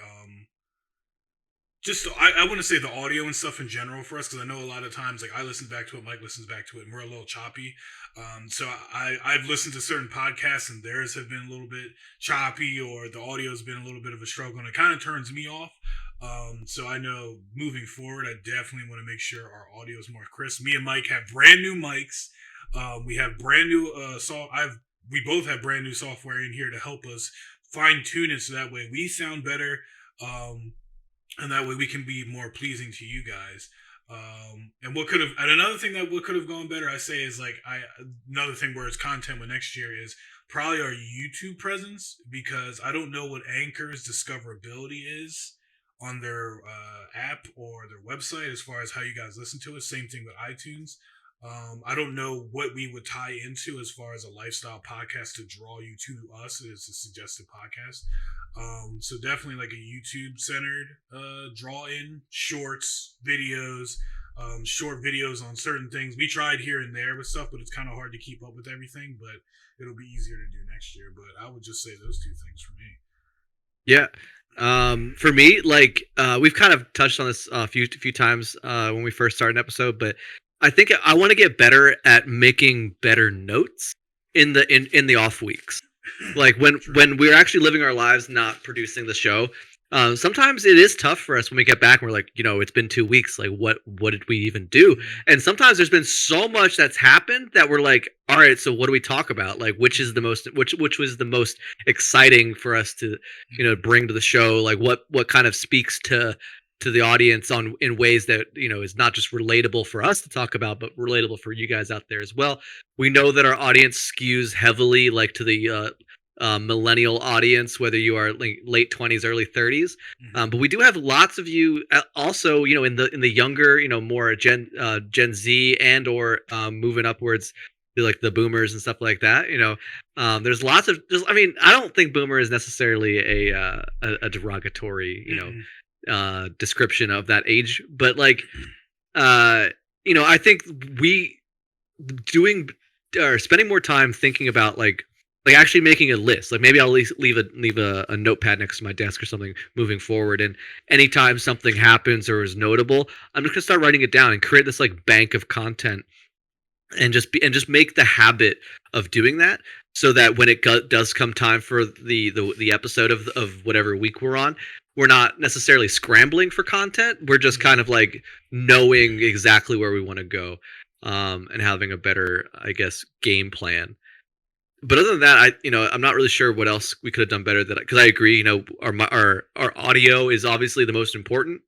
I want to say the audio and stuff in general for us, because I know a lot of times, like, I listen back to it, Mike listens back to it, and we're a little choppy. So I've listened to certain podcasts, and theirs have been a little bit choppy, or the audio's been a little bit of a struggle, and it kind of turns me off. So I know moving forward, I definitely want to make sure our audio is more crisp. Me and Mike have brand new mics. We have brand new we both have brand new software in here to help us fine tune it, so that way we sound better. And that way we can be more pleasing to you guys. And another thing that what could have gone better, I say, is another thing where it's content with next year is probably our YouTube presence, because I don't know what Anchor's discoverability is on their app or their website as far as how you guys listen to it. Same thing with iTunes. I don't know what we would tie into as far as a lifestyle podcast to draw you to us as a suggested podcast. So definitely like a YouTube centered draw in shorts, videos, short videos on certain things. We tried here and there with stuff, but it's kind of hard to keep up with everything, but it'll be easier to do next year. But I would just say those two things for me. Yeah. For me, we've kind of touched on this a few times when we first started an episode, but I think I want to get better at making better notes in the off weeks. Like when we're actually living our lives, not producing the show. Sometimes it is tough for us when we get back and we're like, it's been 2 weeks. Like, what did we even do? And sometimes there's been so much that's happened that we're like, all right, so what do we talk about? Like, which was the most exciting for us to, bring to the show? Like, what kind of speaks to the audience in ways that is not just relatable for us to talk about, but relatable for you guys out there as well. We know that our audience skews heavily like to the millennial audience, whether you are like late 20s, early 30s. Mhm. But we do have lots of you also, in the younger, more Gen Z and or moving upwards to like the boomers and stuff like that. There's lots of I mean, I don't think boomer is necessarily a derogatory, description of that age, but like I think we doing or spending more time thinking about like actually making a list. Like maybe I'll leave a notepad next to my desk or something moving forward, and anytime something happens or is notable, I'm just gonna start writing it down and create this like bank of content, and just make the habit of doing that, so that when it does come time for the episode of whatever week we're on, we're not necessarily scrambling for content. We're just kind of like knowing exactly where we want to go, and having a better, I guess, game plan. But other than that, I'm not really sure what else we could have done better. Because I agree, our audio is obviously the most important,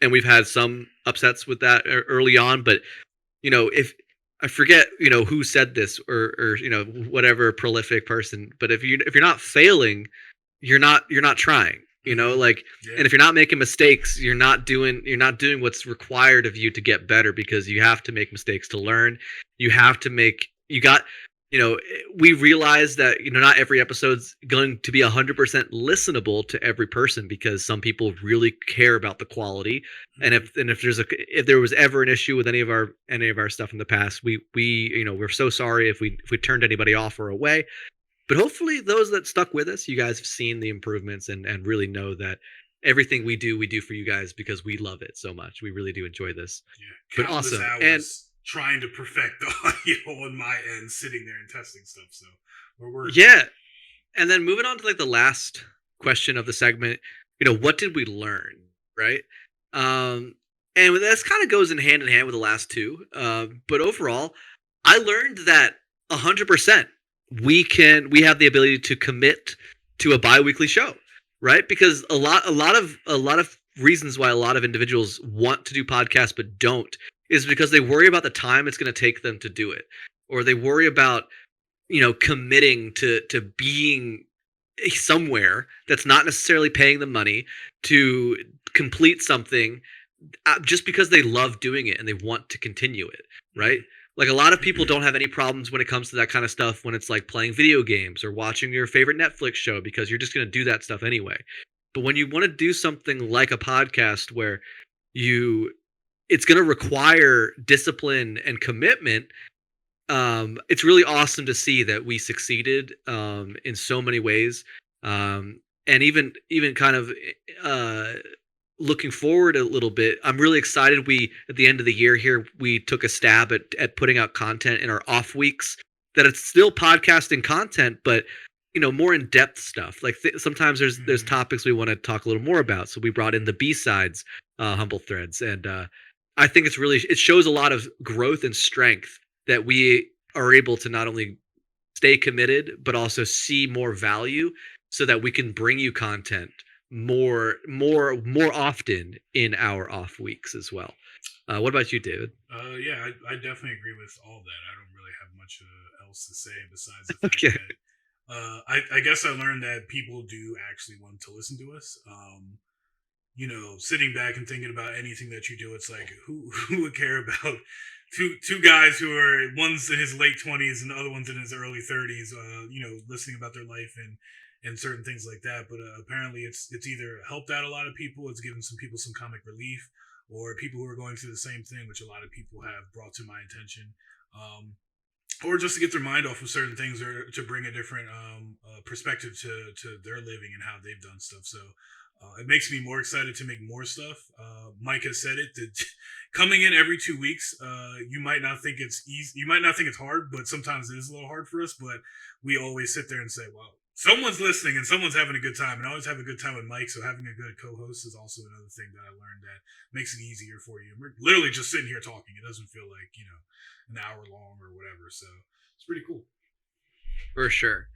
and we've had some upsets with that early on. But if I forget, who said this, or whatever prolific person. But if you're not failing, you're not trying. Like, Yeah. and if you're not making mistakes, you're not doing what's required of you to get better, because you have to make mistakes to learn. You have to make we realize that not every episode's going to be 100% listenable to every person, because some people really care about the quality. And if there was ever an issue with any of our stuff in the past, we're so sorry if we turned anybody off or away. But hopefully those that stuck with us, you guys have seen the improvements and really know that everything we do for you guys because we love it so much. We really do enjoy this. Yeah, But awesome. hours And trying to perfect the audio on my end, sitting there and testing stuff. So we're working. yeah. And then moving on to like the last question of the segment, what did we learn, right? And this kind of goes in hand with the last two. But overall, I learned that 100% we have the ability to commit to a bi-weekly show, right? Because a lot of reasons why a lot of individuals want to do podcasts but don't is because they worry about the time it's going to take them to do it, or they worry about committing to being somewhere that's not necessarily paying them money to complete something, just because they love doing it and they want to continue it, right? Like a lot of people don't have any problems when it comes to that kind of stuff when it's like playing video games or watching your favorite Netflix show, because you're just going to do that stuff anyway. But when you want to do something like a podcast where it's going to require discipline and commitment, it's really awesome to see that we succeeded in so many ways. And even kind of looking forward a little bit, I'm really excited. At the end of the year here, we took a stab at putting out content in our off weeks, that it's still podcasting content, but more in-depth stuff. Like sometimes there's topics we want to talk a little more about. So we brought in the B-sides, Humble Threads. And I think it shows a lot of growth and strength that we are able to not only stay committed, but also see more value, so that we can bring you content more often in our off weeks as well. What about you, David? Yeah, I definitely agree with all that. I don't really have much else to say besides the fact Okay. that I guess I learned that people do actually want to listen to us. Sitting back and thinking about anything that you do, it's like who would care about two guys who are, one's in his late 20s and the other one's in his early 30s, listening about their life and certain things like that. But apparently it's either helped out a lot of people, it's given some people some comic relief, or people who are going through the same thing, which a lot of people have brought to my attention, or just to get their mind off of certain things, or to bring a different perspective to their living and how they've done stuff. So it makes me more excited to make more stuff. Mike has said it, that coming in every 2 weeks, you might not think it's easy, you might not think it's hard, but sometimes it is a little hard for us. But we always sit there and say, well, someone's listening and someone's having a good time, and I always have a good time with Mike. So having a good co-host is also another thing that I learned that makes it easier for you. We're literally just sitting here talking. It doesn't feel like, an hour long or whatever. So it's pretty cool. For sure.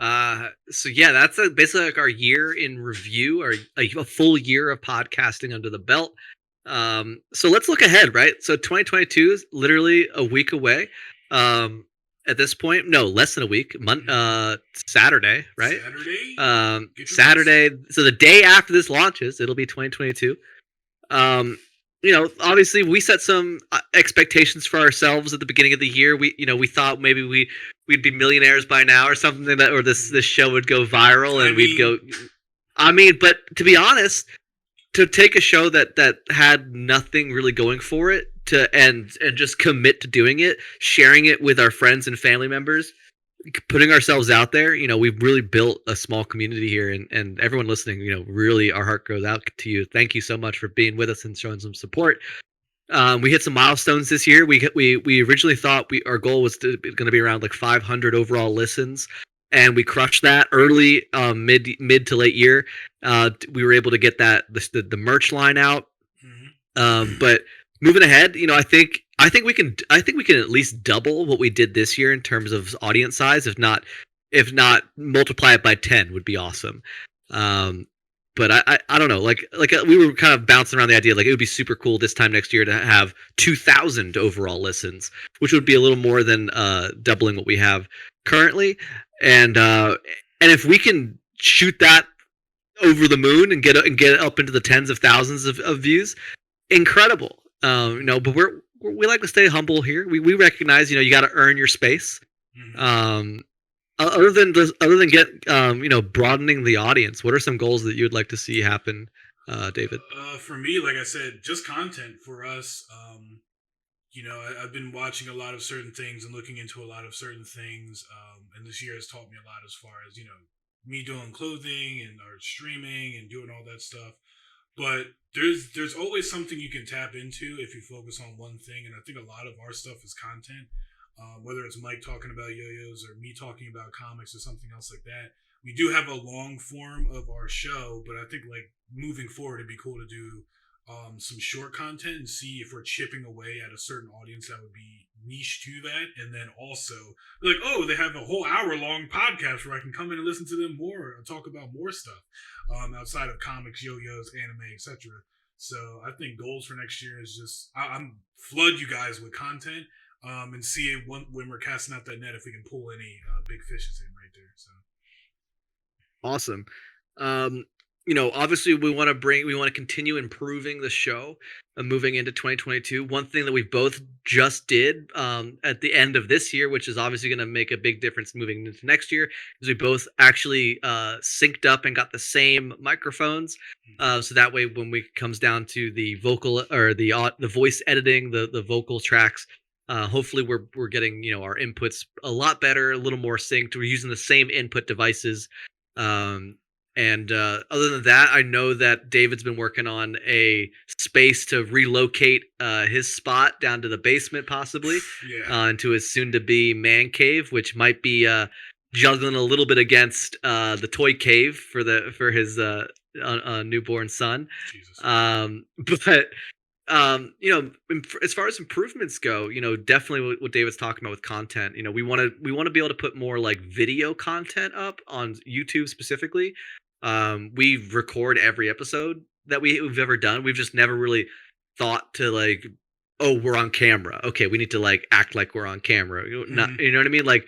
So yeah, that's basically like our year in review, or like a full year of podcasting under the belt. So let's look ahead, right? So 2022 is literally a week away. at this point. No, less than a week. Saturday, right? Saturday. Saturday. So the day after this launches, it'll be 2022. Obviously we set some expectations for ourselves at the beginning of the year. We thought maybe we'd be millionaires by now or something, or this show would go viral and we'd go. I mean, but to be honest, to take a show that had nothing really going for it and just commit to doing it, sharing it with our friends and family members, putting ourselves out there, we've really built a small community here, and everyone listening, really our heart goes out to you. Thank you so much for being with us and showing some support. We hit some milestones this year. We originally thought our goal was going to be around like 500 overall listens, and we crushed that early, mid to late year. We were able to get the merch line out. But moving ahead, I think we can at least double what we did this year in terms of audience size. If not multiply it by 10 would be awesome. But I don't know, like we were kind of bouncing around the idea, like it would be super cool this time next year to have 2,000 overall listens, which would be a little more than doubling what we have currently. And if we can shoot that over the moon and get it up into the tens of thousands of views, incredible. But we like to stay humble here. We recognize, you got to earn your space. Other than broadening the audience, what are some goals that you would like to see happen, David? For me, like I said, just content for us. I've been watching a lot of certain things and looking into a lot of certain things, and this year has taught me a lot as far as me doing clothing and or streaming and doing all that stuff. But there's always something you can tap into if you focus on one thing, and I think a lot of our stuff is content. Whether it's Mike talking about yo-yos or me talking about comics or something else like that. We do have a long form of our show, but I think like moving forward, it'd be cool to do some short content and see if we're chipping away at a certain audience that would be niche to that. And then also be like, oh, they have a whole hour-long podcast where I can come in and listen to them more and talk about more stuff outside of comics, yo-yos, anime, etc. So I think goals for next year is just I'm flood you guys with content. And see when we're casting out that net if we can pull any big fishes in right there. So awesome. Obviously we want to continue improving the show moving into 2022. One thing that we both just did at the end of this year, which is obviously going to make a big difference moving into next year, is we both actually synced up and got the same microphones. So that way when we comes down to the vocal or the voice editing, the vocal tracks, hopefully we're getting our inputs a lot better, a little more synced. We're using the same input devices, and other than that, I know that David's been working on a space to relocate his spot down to the basement, possibly, into his soon-to-be man cave, which might be juggling a little bit against the toy cave for his newborn son. But as far as improvements go, definitely what David's talking about with content, we want to be able to put more like video content up on YouTube specifically. We record every episode that we've ever done. We've just never really thought to like, oh, we're on camera. Okay, we need to like act like we're on camera. You know what I mean? Like,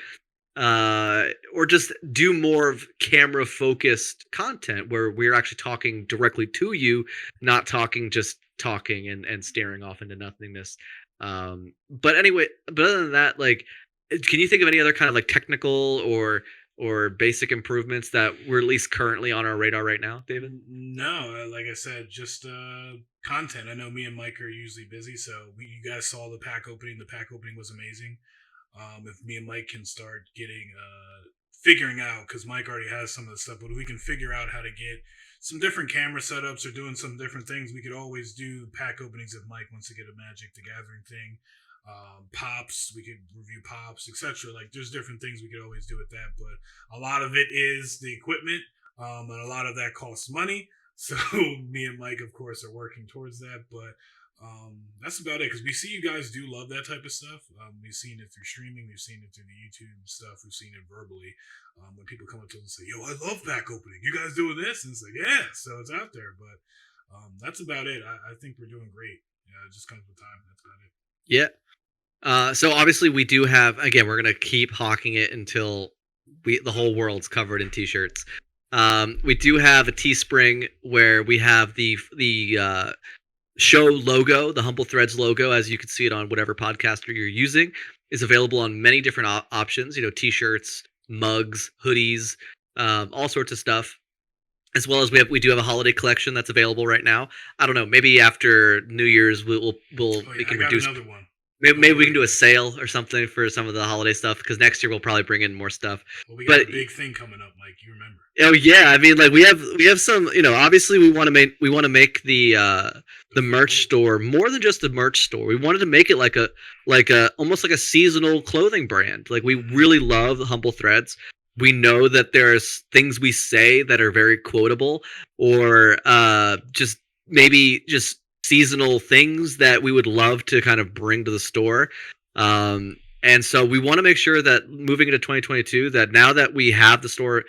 or just do more of camera focused content where we're actually talking directly to you, not just talking and staring off into nothingness. But other than that, like, can you think of any other kind of like technical or basic improvements that we're at least currently on our radar right now, David? No, like I said, just content. I know me and Mike are usually busy, so you guys saw the pack opening. The pack opening was amazing. If me and Mike can start figuring out, because Mike already has some of the stuff, but if we can figure out how to get some different camera setups or doing some different things, we could always do pack openings if Mike wants to get a Magic the Gathering thing. Pops, we could review pops, etc. Like there's different things we could always do with that, but a lot of it is the equipment, and a lot of that costs money. So me and Mike, of course, are working towards that, but that's about it, because we see you guys do love that type of stuff. We've seen it through streaming, we've seen it through the YouTube stuff, we've seen it verbally. When people come up to us and say, yo, I love pack opening, you guys doing this? And it's like, yeah, so it's out there. But that's about it. I think we're doing great. Yeah, it just comes with time. That's about it. Yeah. So obviously we do have, again, we're gonna keep hawking it until the whole world's covered in t-shirts. We do have a Teespring where we have the show logo, the Humble Threads logo, as you can see it on whatever podcaster you're using, is available on many different options. T-shirts, mugs, hoodies, all sorts of stuff. As well as we do have a holiday collection that's available right now. I don't know, maybe after New Year's we can reduce. Another one. Maybe we can do a sale or something for some of the holiday stuff, because next year we'll probably bring in more stuff. Well, we got a big thing coming up, Mike. You remember? Oh yeah, I mean, like we have some. Obviously we want to make the merch store more than just a merch store. We wanted to make it like a almost like a seasonal clothing brand. Like, we really love the Humble Threads. We know that there's things we say that are very quotable, or just seasonal things that we would love to kind of bring to the store. And so we want to make sure that moving into 2022, that now that we have the store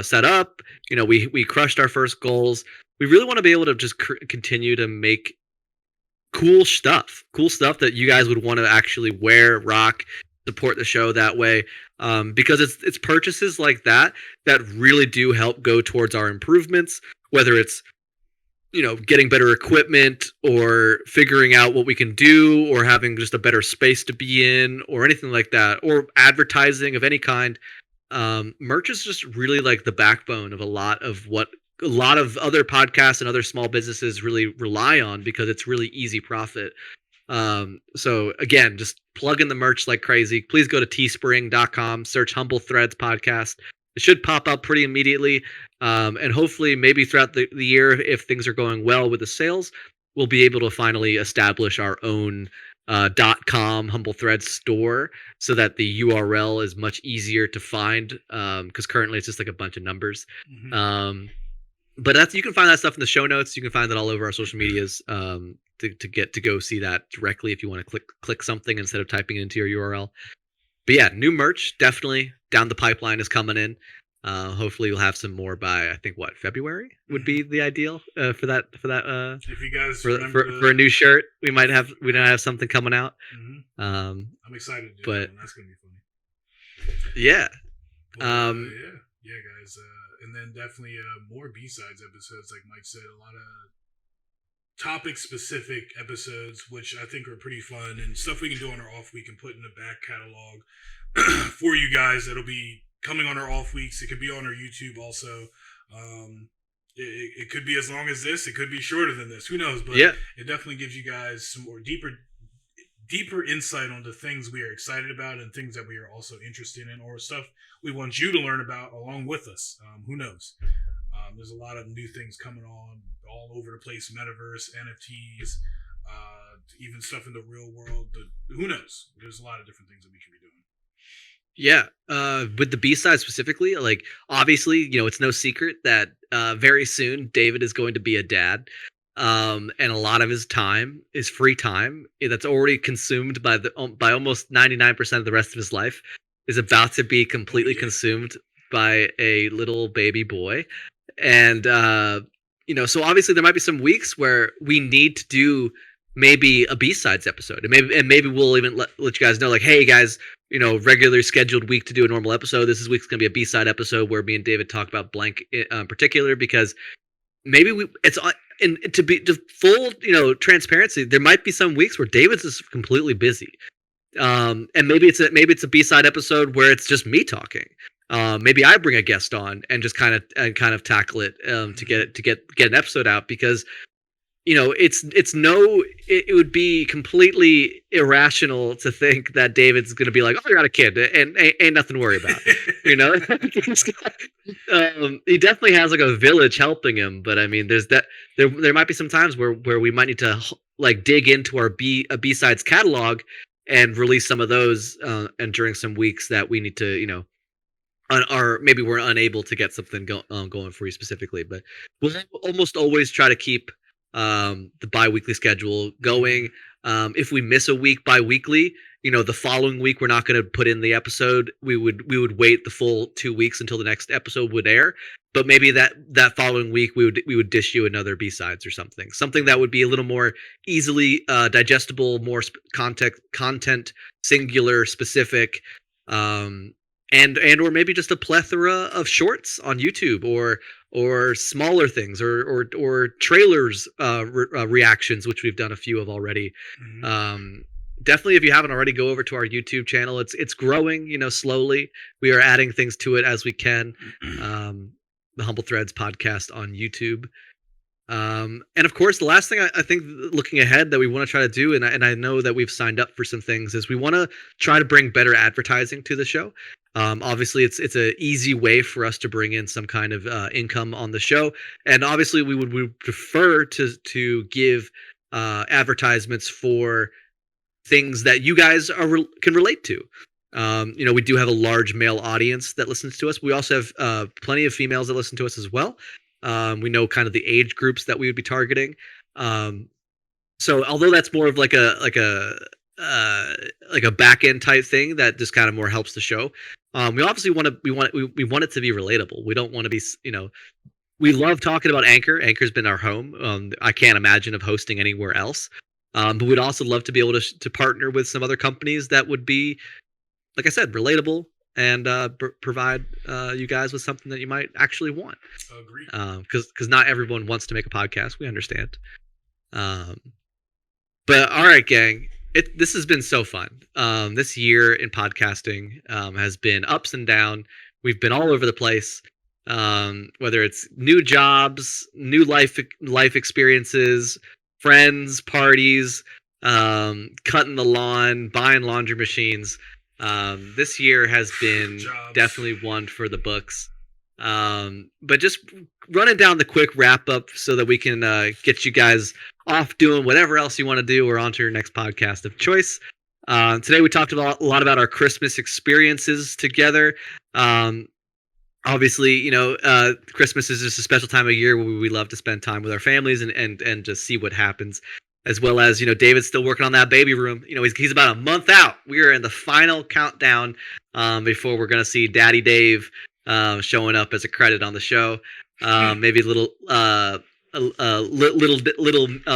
set up, we crushed our first goals. We really want to be able to just continue to make cool stuff that you guys would want to actually wear, rock, support the show that way. Because it's purchases like that really do help go towards our improvements, whether it's getting better equipment, or figuring out what we can do, or having just a better space to be in, or anything like that, or advertising of any kind. Merch is just really like the backbone of a lot of other podcasts and other small businesses really rely on, because it's really easy profit. So again, just plug in the merch like crazy. Please go to teespring.com, search Humble Threads Podcast. It should pop up pretty immediately. And hopefully maybe throughout the year, if things are going well with the sales, we'll be able to finally establish our own .com Humble Threads store, so that the URL is much easier to find, because currently it's just like a bunch of numbers. Mm-hmm. But you can find that stuff in the show notes. You can find that all over our social medias, to go see that directly if you want to click something instead of typing it into your URL. But yeah, new merch definitely down the pipeline is coming in. Hopefully we'll have some more by, I think, February would be the ideal for that. If you guys for a new shirt, we might have something coming out. Mm-hmm. I'm excited to do that one. That's gonna be funny. Yeah. Yeah, guys. And then definitely more B-sides episodes, like Mike said, a lot of topic-specific episodes, which I think are pretty fun, and stuff we can do on our off week and put in the back catalog for you guys. That'll be coming on our off weeks. It could be on our YouTube also. It could be as long as this. It could be shorter than this. Who knows? But yeah, it definitely gives you guys some more deeper insight on the things we are excited about, and things that we are also interested in, or stuff we want you to learn about along with us. Who knows? There's a lot of new things coming on all over the place: metaverse, NFTs, even stuff in the real world. But who knows? There's a lot of different things that we can be doing. Yeah, with the B-side specifically, like, obviously, it's no secret that very soon David is going to be a dad. And a lot of his time is free time that's already consumed by almost 99% of the rest of his life is about to be completely consumed by a little baby boy. And so obviously there might be some weeks where we need to do maybe a B-sides episode, and maybe we'll even let you guys know, like, hey guys, regularly scheduled week to do a normal episode. This week's gonna be a B-side episode where me and David talk about blank in particular, because maybe to full transparency, there might be some weeks where David's just completely busy, and maybe it's a B-side episode where it's just me talking. Maybe I bring a guest on and just kind of tackle it to get an episode out, because it would be completely irrational to think that David's going to be like, oh, I got a kid and ain't nothing to worry about. He definitely has like a village helping him, but I mean, there might be some times where we might need to like dig into our B-sides catalog and release some of those, and during some weeks that we need to, or maybe we're unable to get something going for you specifically. But we'll almost always try to keep the bi-weekly schedule going. If we miss a week bi-weekly, the following week we're not going to put in the episode. We would wait the full 2 weeks until the next episode would air. But maybe that following week we would dish you another B-sides or something that would be a little more easily digestible, more content singular, specific, and or maybe just a plethora of shorts on YouTube or smaller things or trailers reactions, which we've done a few of already. Definitely, if you haven't already, go over to our YouTube channel. It's growing, slowly. We are adding things to it as we can. The Humble Threads podcast on YouTube. And of course, the last thing I think, looking ahead, that we want to try to do, and I know that we've signed up for some things, is we want to try to bring better advertising to the show. Obviously, it's an easy way for us to bring in some kind of income on the show, and obviously, we would prefer to give advertisements for things that you guys can relate to. We do have a large male audience that listens to us. We also have plenty of females that listen to us as well. We know kind of the age groups that we would be targeting. So although that's more of like a back end type thing that just kind of more helps the show, we obviously want it to be relatable. We don't want to be, we love talking about Anchor. Anchor's been our home. I can't imagine of hosting anywhere else. But we'd also love to be able to partner with some other companies that would be, like I said, relatable and provide you guys with something that you might actually want. Agreed. Because not everyone wants to make a podcast. We understand. But all right, gang. This has been so fun. This year in podcasting has been ups and down. We've been all over the place. Whether it's new jobs, new life experiences, friends, parties, cutting the lawn, buying laundry machines. This year has been definitely one for the books. But just running down the quick wrap up so that we can get you guys off doing whatever else you want to do or on to your next podcast of choice. Today we talked a lot about our Christmas experiences together. Obviously, Christmas is just a special time of year where we love to spend time with our families and just see what happens. As well as, David's still working on that baby room. He's about a month out. We are in the final countdown before we're going to see Daddy Dave showing up as a credit on the show. Maybe a little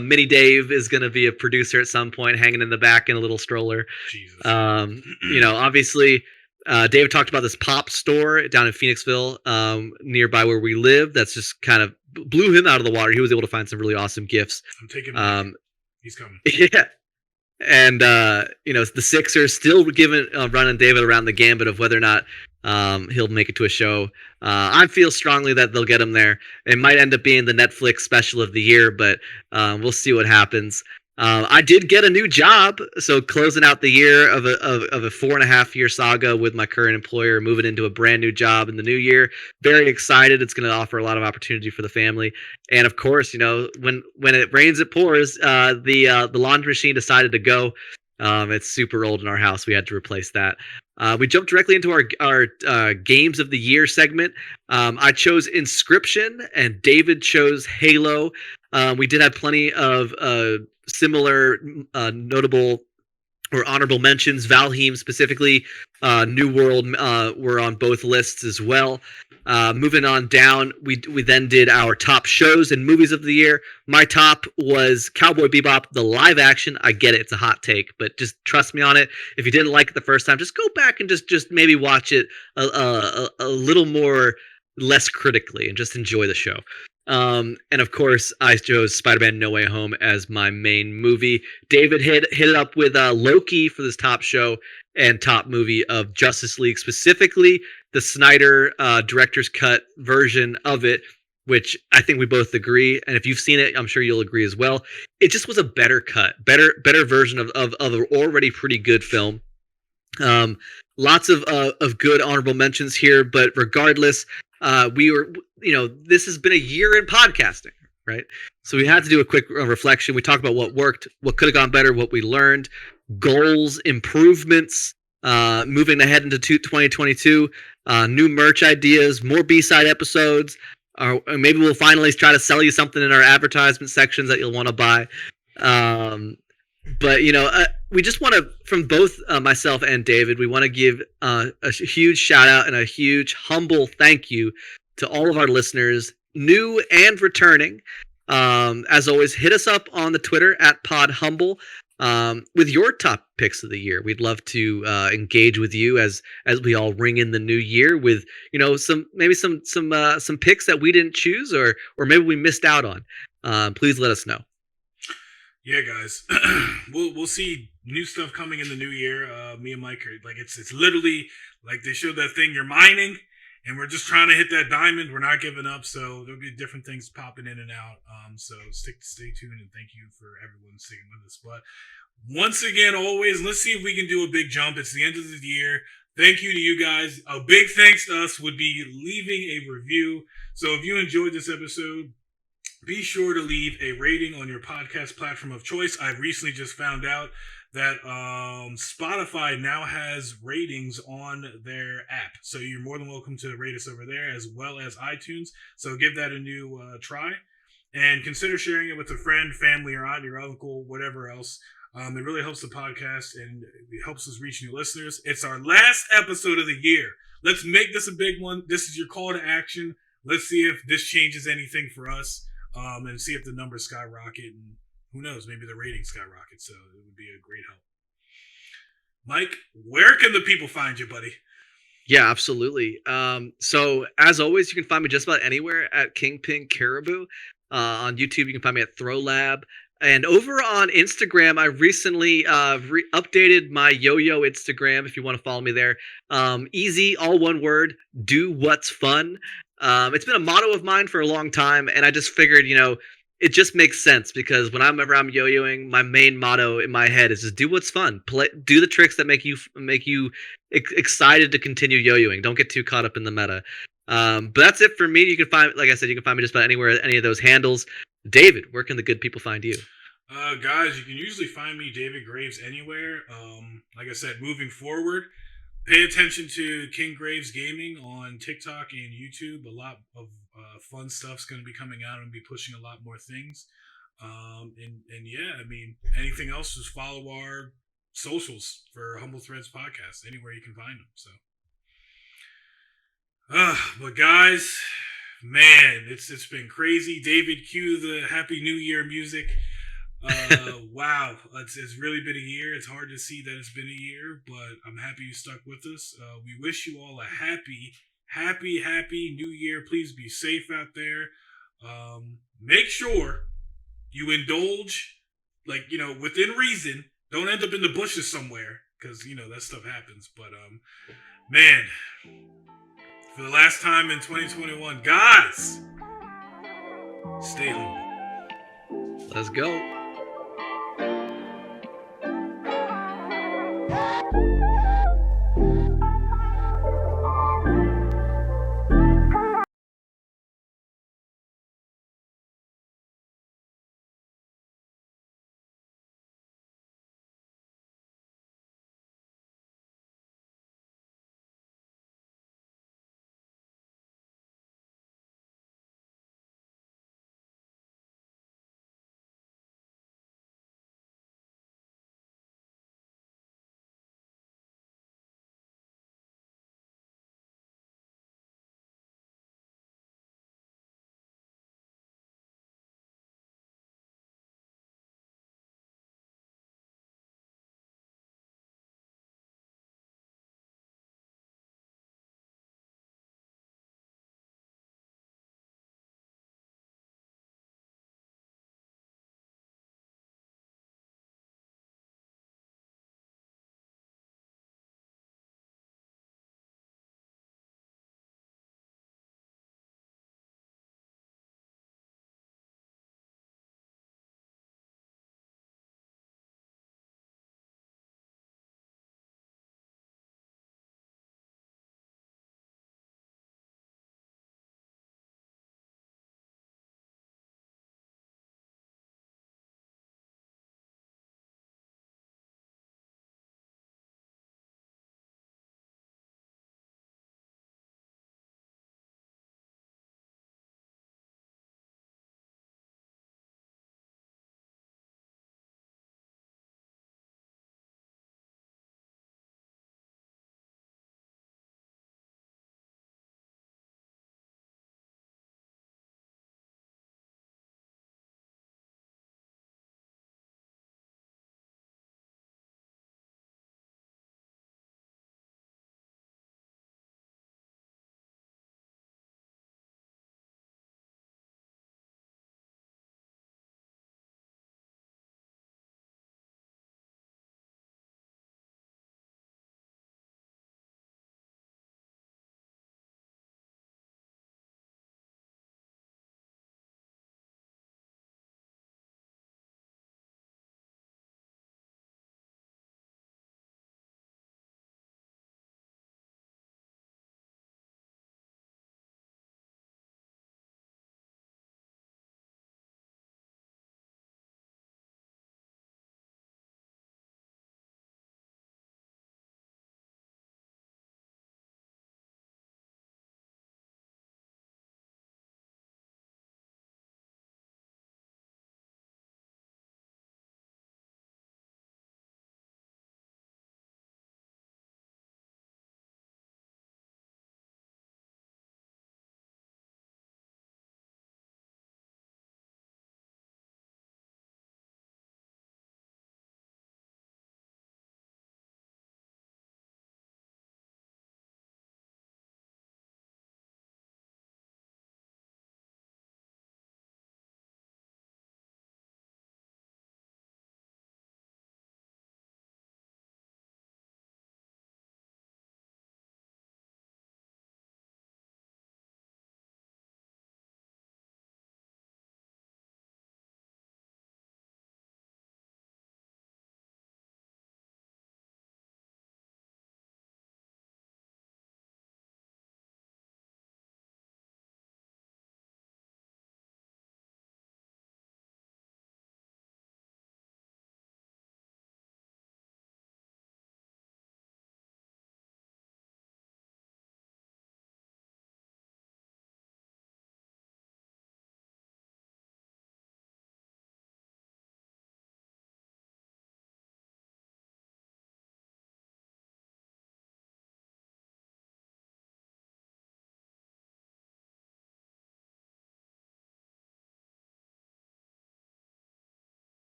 mini Dave is going to be a producer at some point, hanging in the back in a little stroller. Jesus. Obviously, David talked about this pop store down in Phoenixville, nearby where we live. That's just kind of blew him out of the water. He was able to find some really awesome gifts. I'm taking he's coming. Yeah. And, the Sixers still running David around the gambit of whether or not he'll make it to a show. I feel strongly that they'll get him there. It might end up being the Netflix special of the year, but we'll see what happens. I did get a new job, so closing out the year of a 4.5 year saga with my current employer, moving into a brand new job in the new year. Very excited. It's going to offer a lot of opportunity for the family, and of course, when it rains, it pours. The laundry machine decided to go. It's super old in our house. We had to replace that. We jumped directly into our games of the year segment. I chose Inscription, and David chose Halo. We did have plenty of similar notable or honorable mentions. Valheim specifically, New World were on both lists as well. Moving on down, we then did our top shows and movies of the year. My top was Cowboy Bebop, the live action. I get it, it's a hot take, but just trust me on it. If you didn't like it the first time, just go back and just maybe watch it a little more less critically and just enjoy the show. And of course, I chose Spider-Man No Way Home as my main movie. David hit it up with Loki for this top show and top movie of Justice League, specifically the Snyder director's cut version of it, which I think we both agree. And if you've seen it, I'm sure you'll agree as well. It just was a better cut, better version of an already pretty good film. Lots of good honorable mentions here, but regardless, this has been a year in podcasting, right? So we had to do a quick reflection. We talked about what worked, what could have gone better, what we learned, goals, improvements, moving ahead into 2022, new merch ideas, more B-side episodes, or maybe we'll finally try to sell you something in our advertisement sections that you'll want to buy. But we just want to, from both myself and David, we want to give a huge shout out and a huge humble thank you to all of our listeners, new and returning. As always, hit us up on the Twitter at PodHumble with your top picks of the year. We'd love to engage with you as we all ring in the new year with some picks that we didn't choose or maybe we missed out on. Please let us know. Yeah, guys, we'll see new stuff coming in the new year. Me and Mike are like it's literally like they showed that thing you're mining, and we're just trying to hit that diamond. We're not giving up, so there'll be different things popping in and out. So stay tuned, and thank you for everyone sticking with us. But once again, always let's see if we can do a big jump. It's the end of the year. Thank you to you guys. A big thanks to us would be leaving a review. So if you enjoyed this episode, be sure to leave a rating on your podcast platform of choice. I recently just found out that Spotify now has ratings on their app. So you're more than welcome to rate us over there as well as iTunes. So give that a new try. And consider sharing it with a friend, family, or aunt, your uncle, whatever else. It really helps the podcast and it helps us reach new listeners. It's our last episode of the year. Let's make this a big one. This is your call to action. Let's see if this changes anything for us. And see if the numbers skyrocket, and who knows, maybe the ratings skyrocket. So it would be a great help. Mike, where can the people find you, buddy? Yeah, absolutely. So as always, you can find me just about anywhere at KingpinCaribou. On YouTube, you can find me at ThrowLab. And over on Instagram, I recently updated my yo-yo Instagram, if you want to follow me there. Easy, all one word, do what's fun. It's been a motto of mine for a long time, and I just figured, it just makes sense because whenever I'm yo-yoing, my main motto in my head is just do what's fun. Do the tricks that make you excited to continue yo-yoing. Don't get too caught up in the meta. But that's it for me. You can find me just about anywhere, any of those handles. David, where can the good people find you? Guys, you can usually find me, David Graves, anywhere. Like I said, moving forward, pay attention to Kinggravesgaming on TikTok and YouTube. A lot of fun stuff's going to be coming out and be pushing a lot more things. And yeah, I mean, anything else, just follow our socials for Humble Threads Podcast, anywhere you can find them. So, but guys, man, it's been crazy. David, cue the Happy New Year music. Wow, it's really been a year. It's hard to see that it's been a year, but I'm happy you stuck with us. We wish you all a happy New Year. Please be safe out there. Make sure you indulge, within reason. Don't end up in the bushes somewhere, because that stuff happens. But man, for the last time in 2021, guys, stay humble. Let's go.